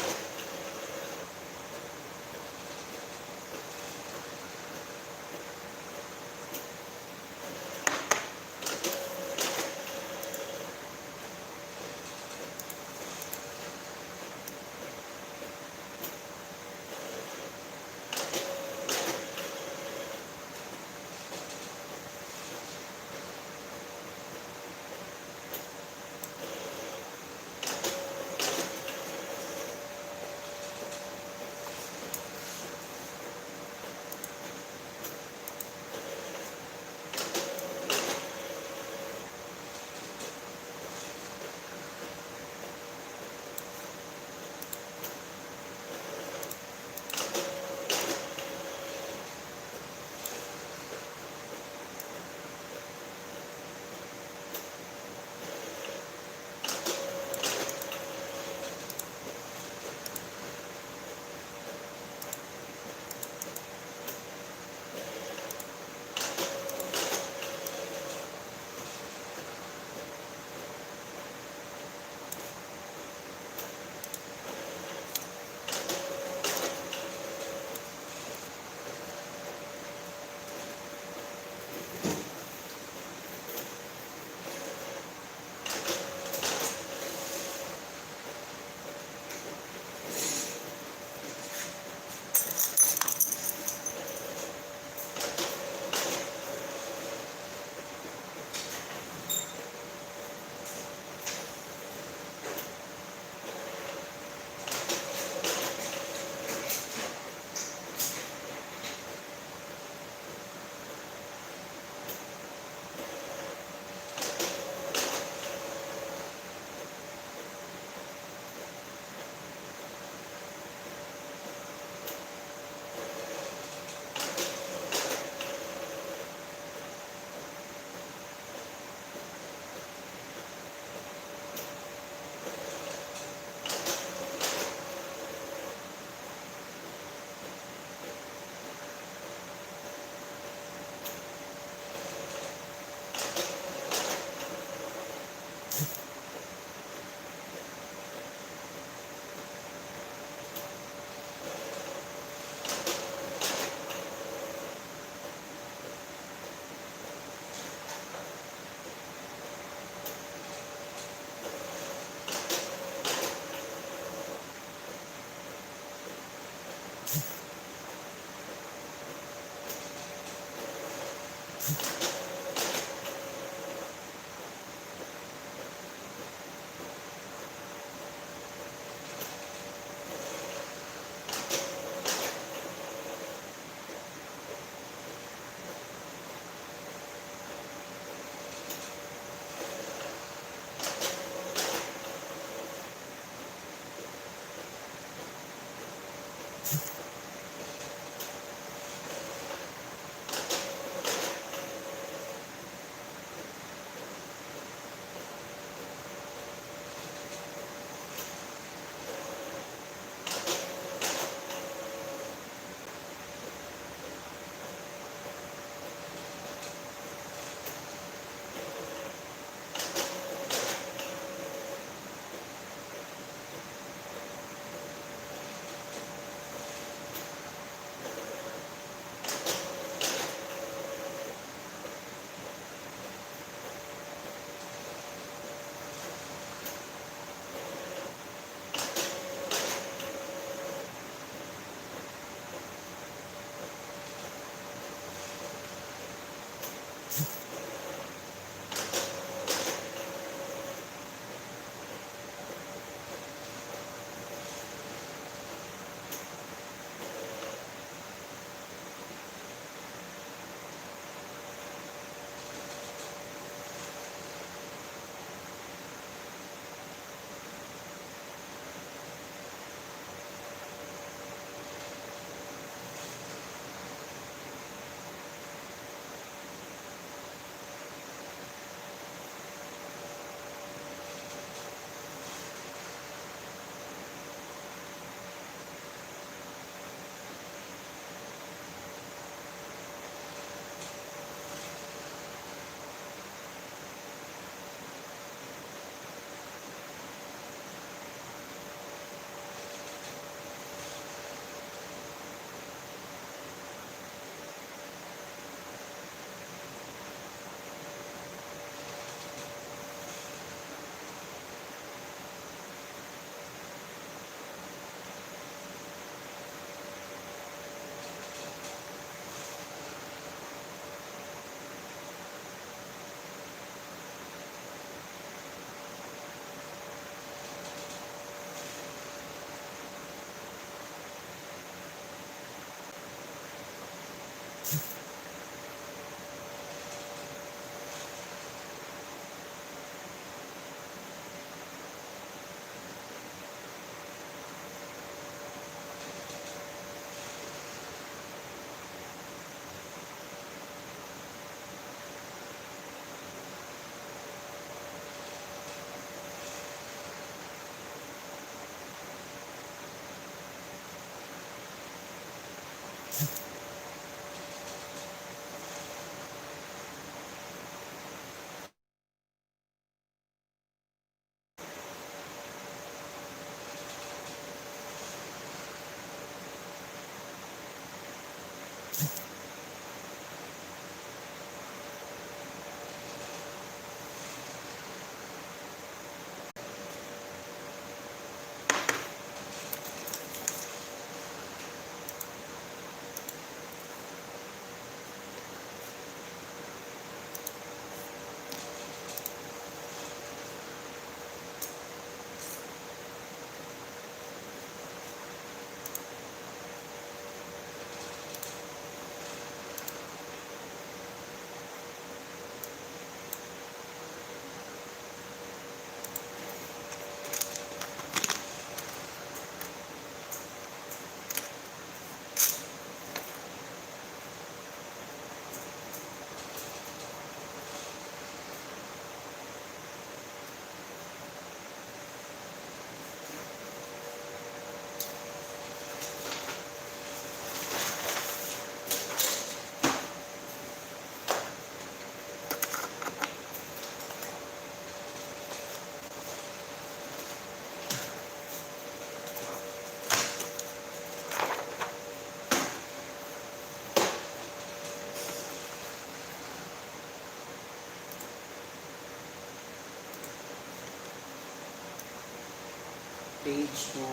[SPEAKER 1] Page 2,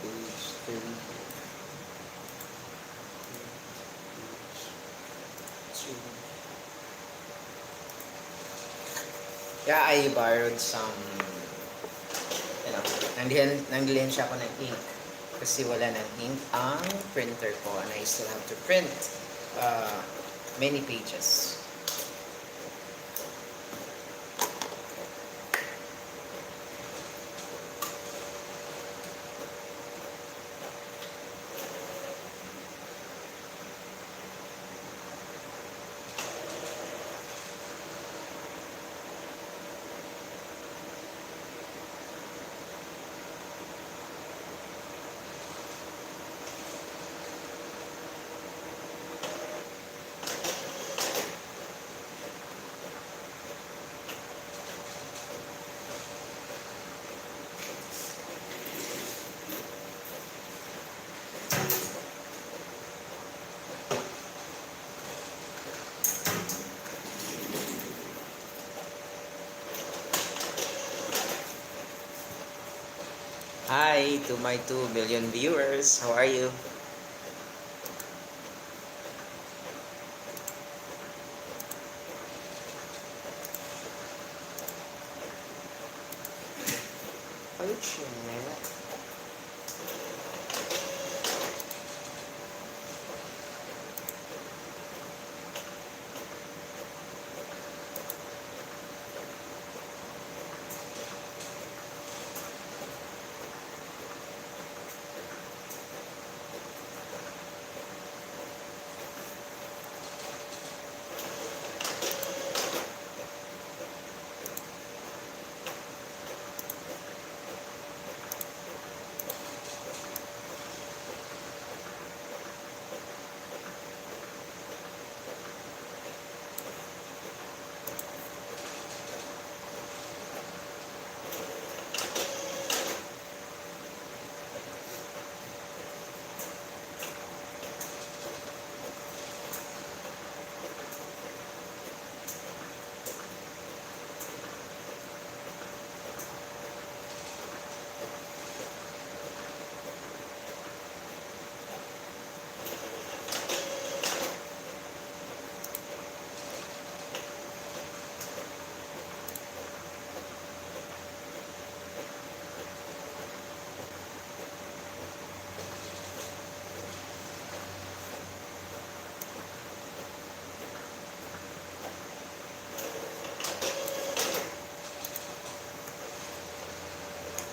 [SPEAKER 1] page 3. Yeah, I borrowed some, nanglihan siya ako ng ink. Kasi wala ng ink ang printer ko and I still have to print many pages. Hi to my 2 billion viewers. How are you?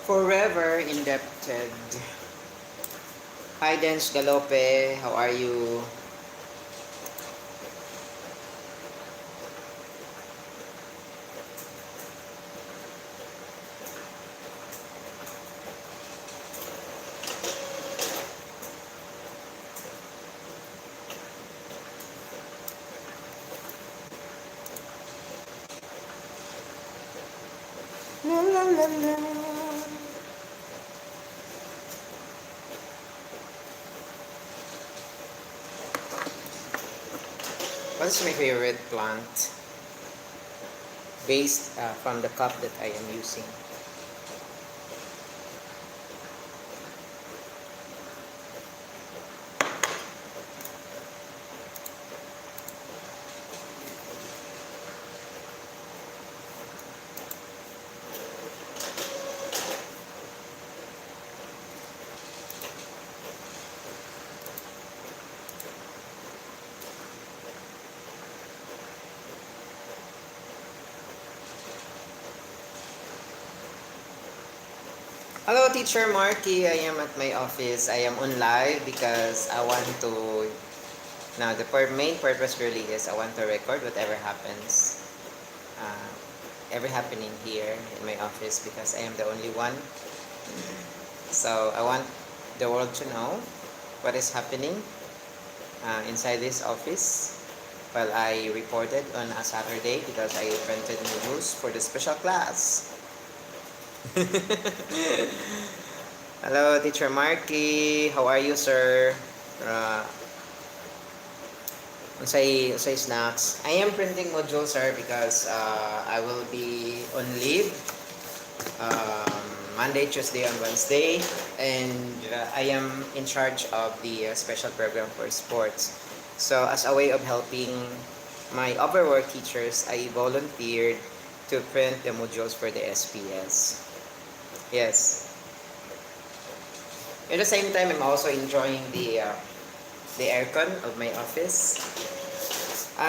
[SPEAKER 1] Forever indebted. Hi, Dens Galope. How are you? La, la, la, la. What is my favorite plant? Based from the cup that I am using. Hello, Teacher Marky. I am at my office. I am on live because I want to. Now, the main purpose really is I want to record whatever happens, uh, every happening here in my office because I am the only one. So, I want the world to know what is happening inside this office while I reported on a Saturday because I printed news for the special class. Hello, Teacher Marky. How are you, sir? Unsay snacks. I am printing modules, sir, because I will be on leave Monday, Tuesday, and Wednesday, and I am in charge of the special program for sports. So, as a way of helping my overworked teachers, I volunteered to print the modules for the SPS. Yes. At the same time, I'm also enjoying the aircon of my office.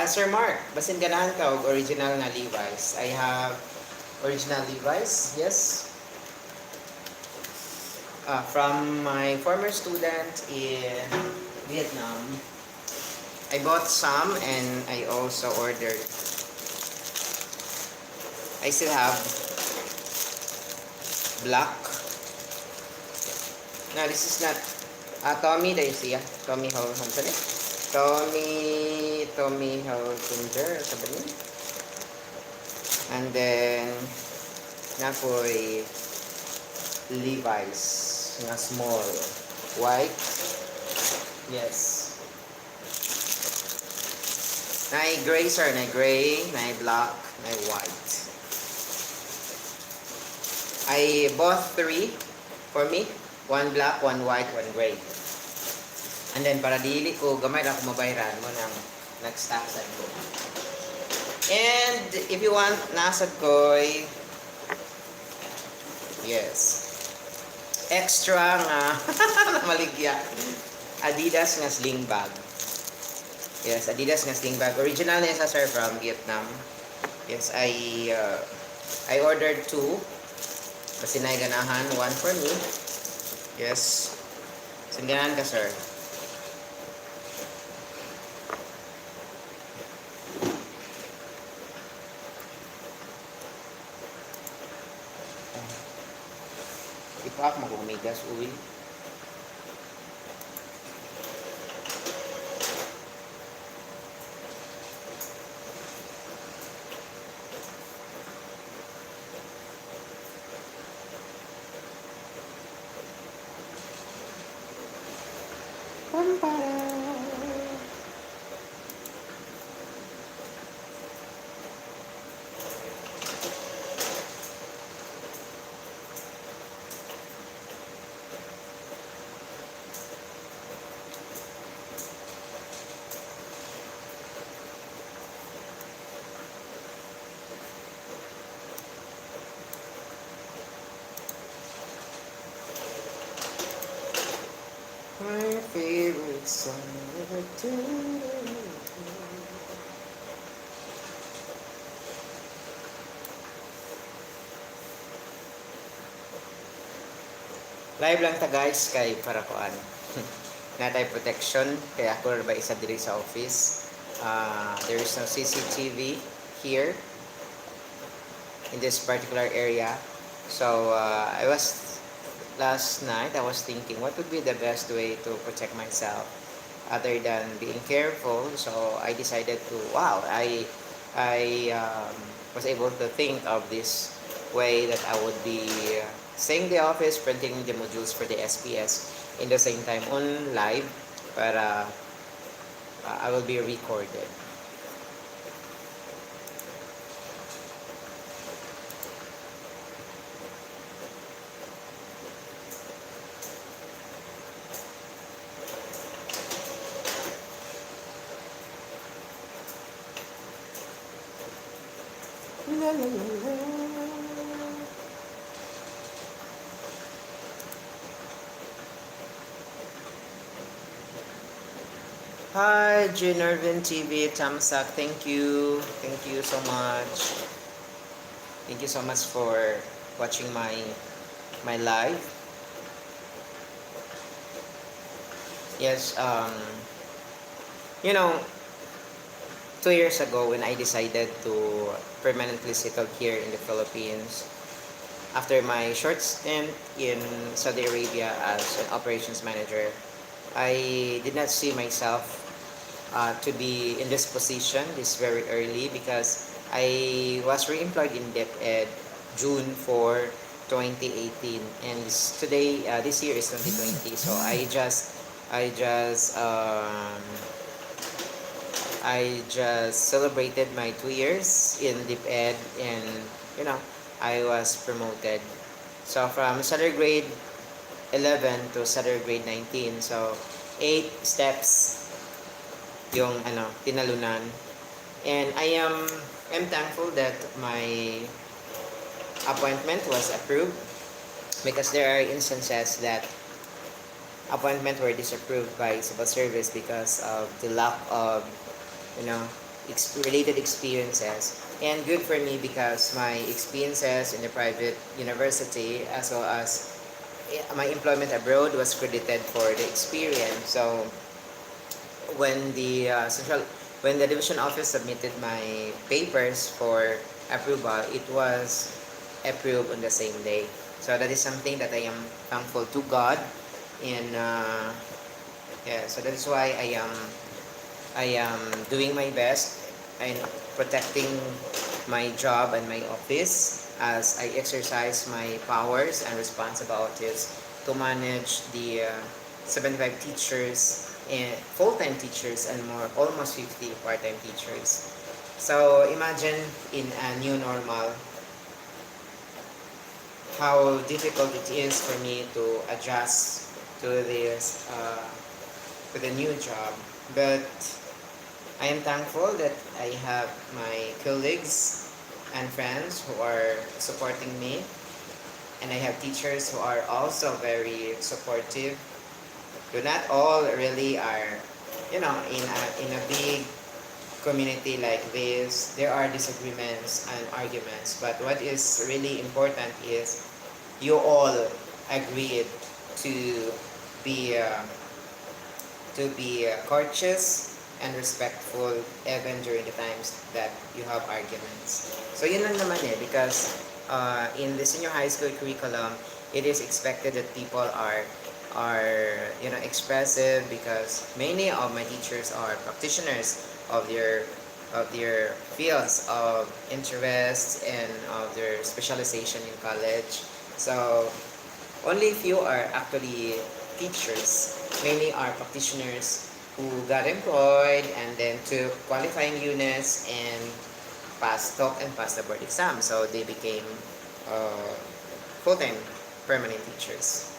[SPEAKER 1] Sir Mark, basin ganahan ka og original na Levi's. I have original Levi's, yes. From my former student in Vietnam. I bought some and I also ordered. I still have black. Now this is not Tommy dahil siya. Tommy Hilfiger. Tommy Hilfiger sabi niya. And then napoy Levi's na small white. Yes. Na gray, sir, na gray, na black, na white. I bought 3 for me. 1 black, 1 white, 1 gray. And then para dili ko gamay ra ko mabayran mo nang nag-stock sad ko. And if you want nasad koy yes. Extra nga maligya. Adidas nga sling bag. Yes, Adidas nga sling bag. Original niya sa sir from Vietnam. Yes, I ordered 2. Kasi naiganahan 1 for me. Yes. Singgahan ka, sir. Ipak mo kung may gas oil. My favorite song ever to. Live lang ta guys kay para kuan. Natay protection kaya ako ba isa diri sa office. There is no CCTV here in this particular area. So last night I was thinking what would be the best way to protect myself other than being careful. So I decided to I was able to think of this way that I would be staying in the office, printing the modules for the SPS in the same time on live, para I will be recorded. La, la, la, la. Hi, Nervin TV, Tamsak. Thank you. Thank you so much. Thank you so much for watching my live. Yes, you know, 2 years ago when I decided to permanently settle here in the Philippines, after my short stint in Saudi Arabia as an operations manager, I did not see myself to be in this position this very early, because I was re-employed in DepEd June 4, 2018, and this year is 2020. So I just celebrated my 2 years in DepEd, and you know I was promoted. So from salary grade 11 to salary grade 19, so 8 steps yung tinalunan. And I'm thankful that my appointment was approved, because there are instances that appointment were disapproved by civil service because of the lack of you know related experiences. And good for me, because my experiences in the private university, as well as my employment abroad, was credited for the experience. So when the division office submitted my papers for approval, it was approved on the same day. So that is something that I am thankful to God, and yeah, so that is why I am doing my best in protecting my job and my office, as I exercise my powers and responsibilities to manage the 75 teachers and full-time teachers, and more almost 50 part-time teachers. So imagine, in a new normal, how difficult it is for me to adjust to this to the new job. But I am thankful that I have my colleagues and friends who are supporting me, and I have teachers who are also very supportive. Do not all really are, in a big community like this, there are disagreements and arguments. But what is really important is you all agreed to be courteous and respectful even during the times that you have arguments. So yun lang naman because in the senior high school curriculum, it is expected that people are expressive, because many of my teachers are practitioners of their fields of interest and of their specialization in college. So only few are actually teachers. Many are practitioners who got employed and then took qualifying units and took and passed the board exam. So they became full-time permanent teachers.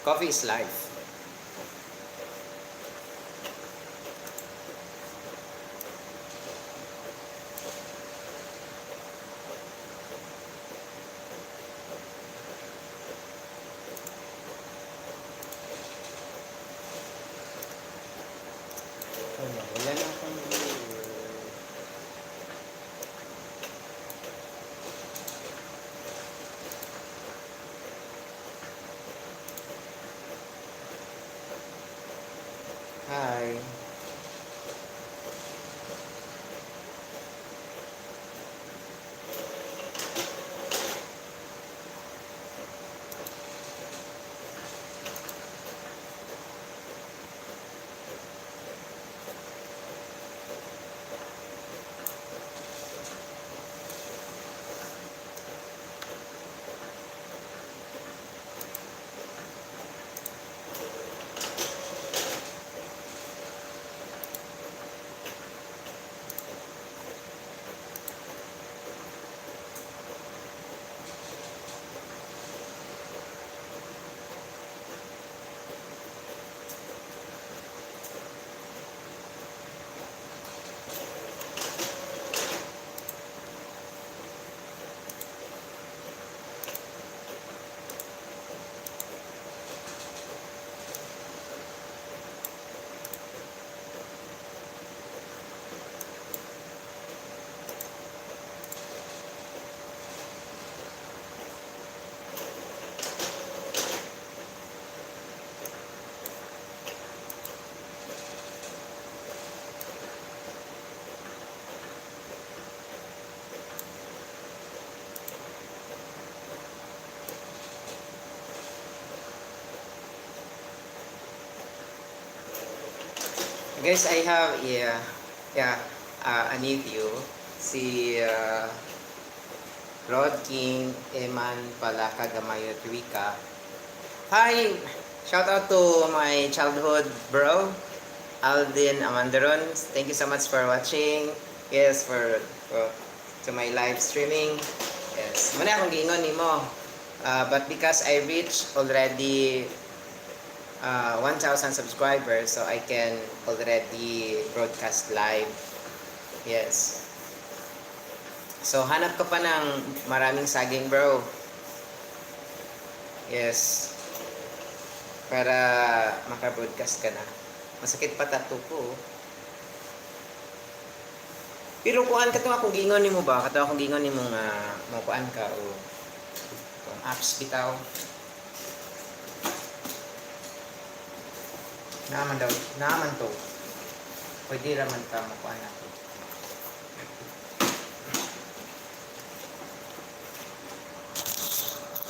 [SPEAKER 1] Coffee is life. Wala na akong Hi. Guys, I have a nephew, si Rod King Eman Palaka Gamayo Tuika. Hi! Shout out to my childhood bro, Aldin Amandaron. Thank you so much for watching. Yes, for to my live streaming. Yes, muna akong giingon nimo. But because I reached already 1,000 subscribers, so I can already broadcast live. Yes. So hanap ka pa ng maraming saging, bro. Yes. Para maka-broadcast ka na. Masakit pa tattoo ko. Pero kuan ka to akong gingon nimo ba? Kato akong gingon nimo nga makuan ka o kung apps bitaw. Naman to. Pwede raman ka makuha natin.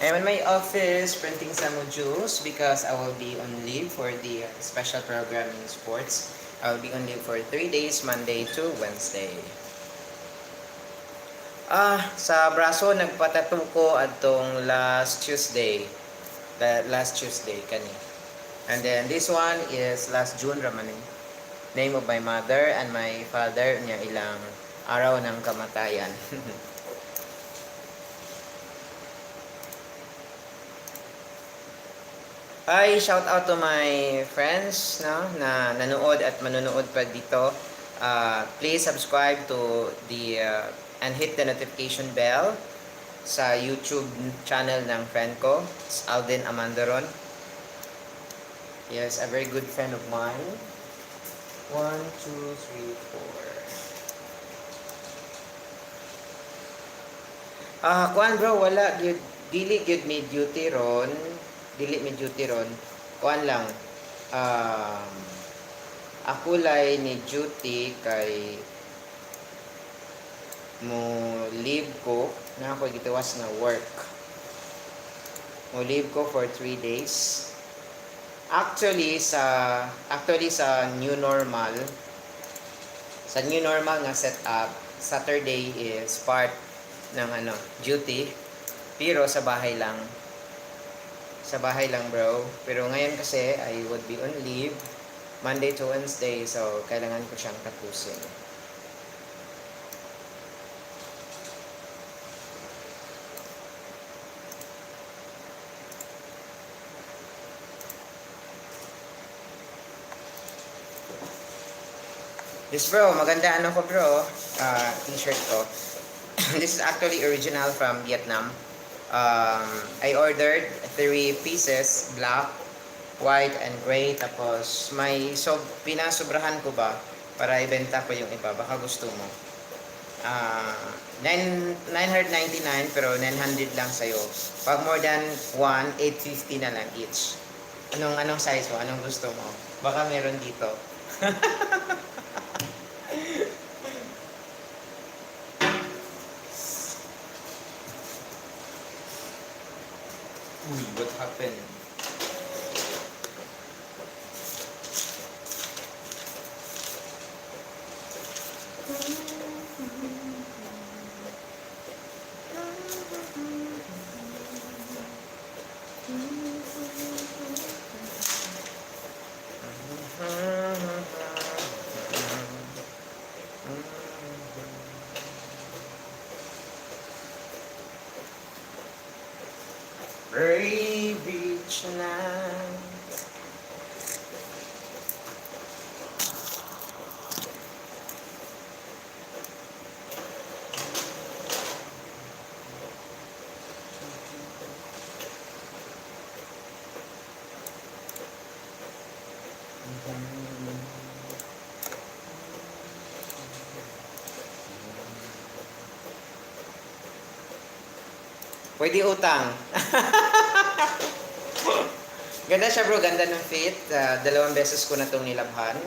[SPEAKER 1] I'm in my office printing some modules because I will be on leave for the special program in sports. I will be on leave for 3 days, Monday to Wednesday. Sa braso nagpatattoo ko atong last Tuesday kani. And then this one is last June raman eh. Name of my mother and my father niya ilang araw ng kamatayan. Hi, shout out to my friends no, na nanood at manonood pa dito. Please subscribe to the and hit the notification bell sa YouTube channel ng friend ko, Aldin Amandaron. Yes, a very good friend of mine. 1, 2, 3, 4. Kuan bro, wala gyud dili gyud may duty ron. Dili may duty ron. Kuan lang. Ako lay ni duty kay mo leave ko na ako gitawas na work. Mo leave ko for 3 days. Actually sa new normal nga setup, Saturday is part ng duty, pero sa bahay lang bro. Pero ngayon kasi I would be on leave Monday to Wednesday, so kailangan ko siyang tapusin. This bro, maganda ko bro, t-shirt ko. This is actually original from Vietnam. I ordered 3 pieces, black, white, and gray. Tapos pinasobrahan ko ba para ibenta pa yung iba. Baka gusto mo. 999 pero 900 lang sa'yo. Pag more than 1, 850 na lang each. Anong size mo? Anong gusto mo? Baka meron dito. Uy, what happened? Ray Beach na. Pwede utang. Ganda siya bro, ganda ng fit. 2 beses ko na itong nilabhan.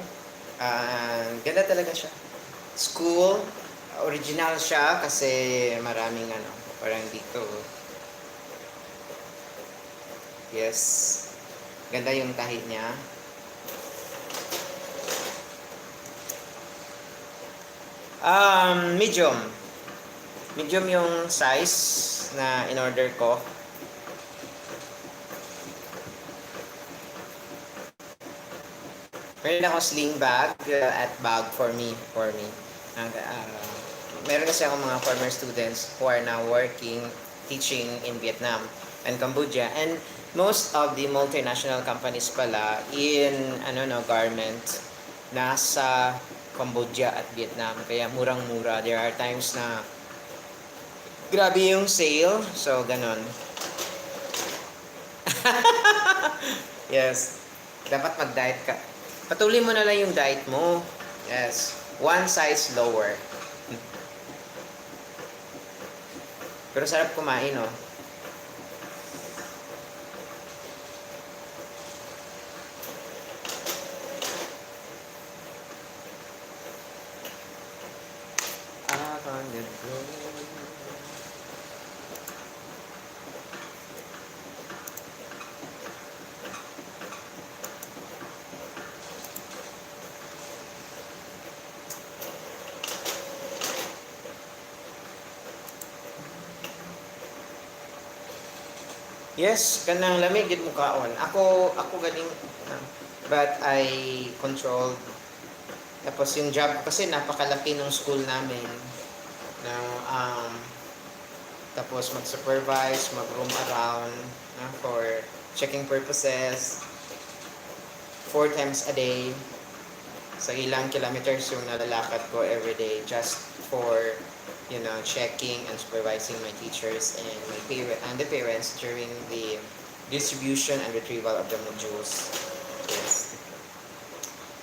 [SPEAKER 1] Ganda talaga siya. School, original siya kasi maraming parang dito. Yes. Ganda yung tahi niya. Medium. Medium yung size na in-order ko. Meron ako sling bag at bag for me. Meron kasi ako mga former students who are now working, teaching in Vietnam and Cambodia. And most of the multinational companies pala in garment nasa Cambodia at Vietnam. Kaya murang-mura. There are times na grabe yung sale. So, ganon. Yes. Dapat mag-diet ka. Patuloy mo na lang yung diet mo. Yes. One size lower. Pero sarap kumain, no? Yes, kanang lamig gid mo kaon. Ako galing but I controlled. Tapos yung job kasi napakalaki ng school namin. Na tapos mag-supervise, mag-roam around for checking purposes 4 times a day. Sa ilang kilometers yung nalalakad ko every day just for checking and supervising my teachers and the parents during the distribution and retrieval of the modules. Yes.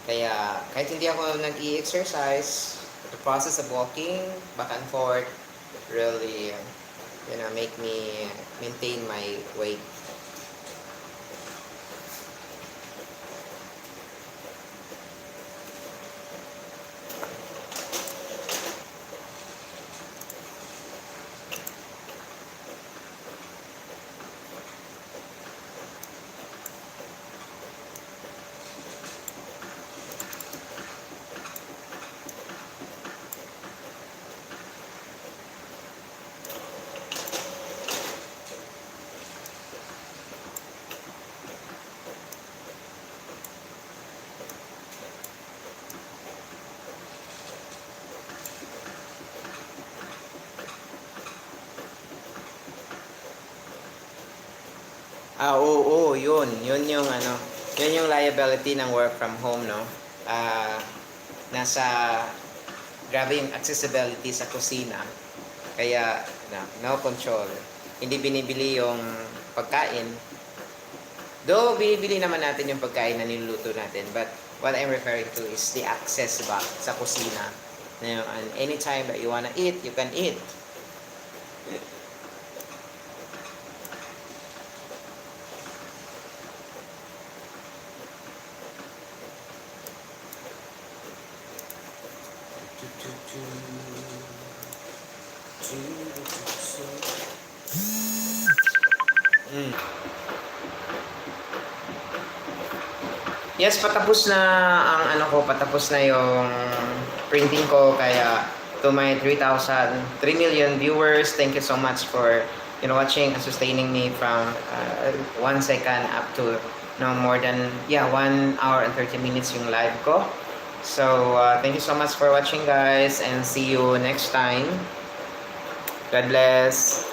[SPEAKER 1] Kaya kahit hindi ako nag-i-exercise, the process of walking back and forth really make me maintain my weight. Oo, yun. Yun yung yun yung liability ng work from home, no? Nasa grabe yung accessibility sa kusina. Kaya no control. Hindi binibili yung pagkain. Though binibili naman natin yung pagkain na niluluto natin, but what I'm referring to is the access ba sa kusina. And anytime that you wanna eat, you can eat. Mm. Yes, patapos na ang ano ko, patapos na yung printing ko, kaya to my 3 million viewers, thank you so much for watching and sustaining me from 1 second up to no more than 1 hour and 30 minutes yung live ko. So thank you so much for watching, guys, and see you next time. God bless.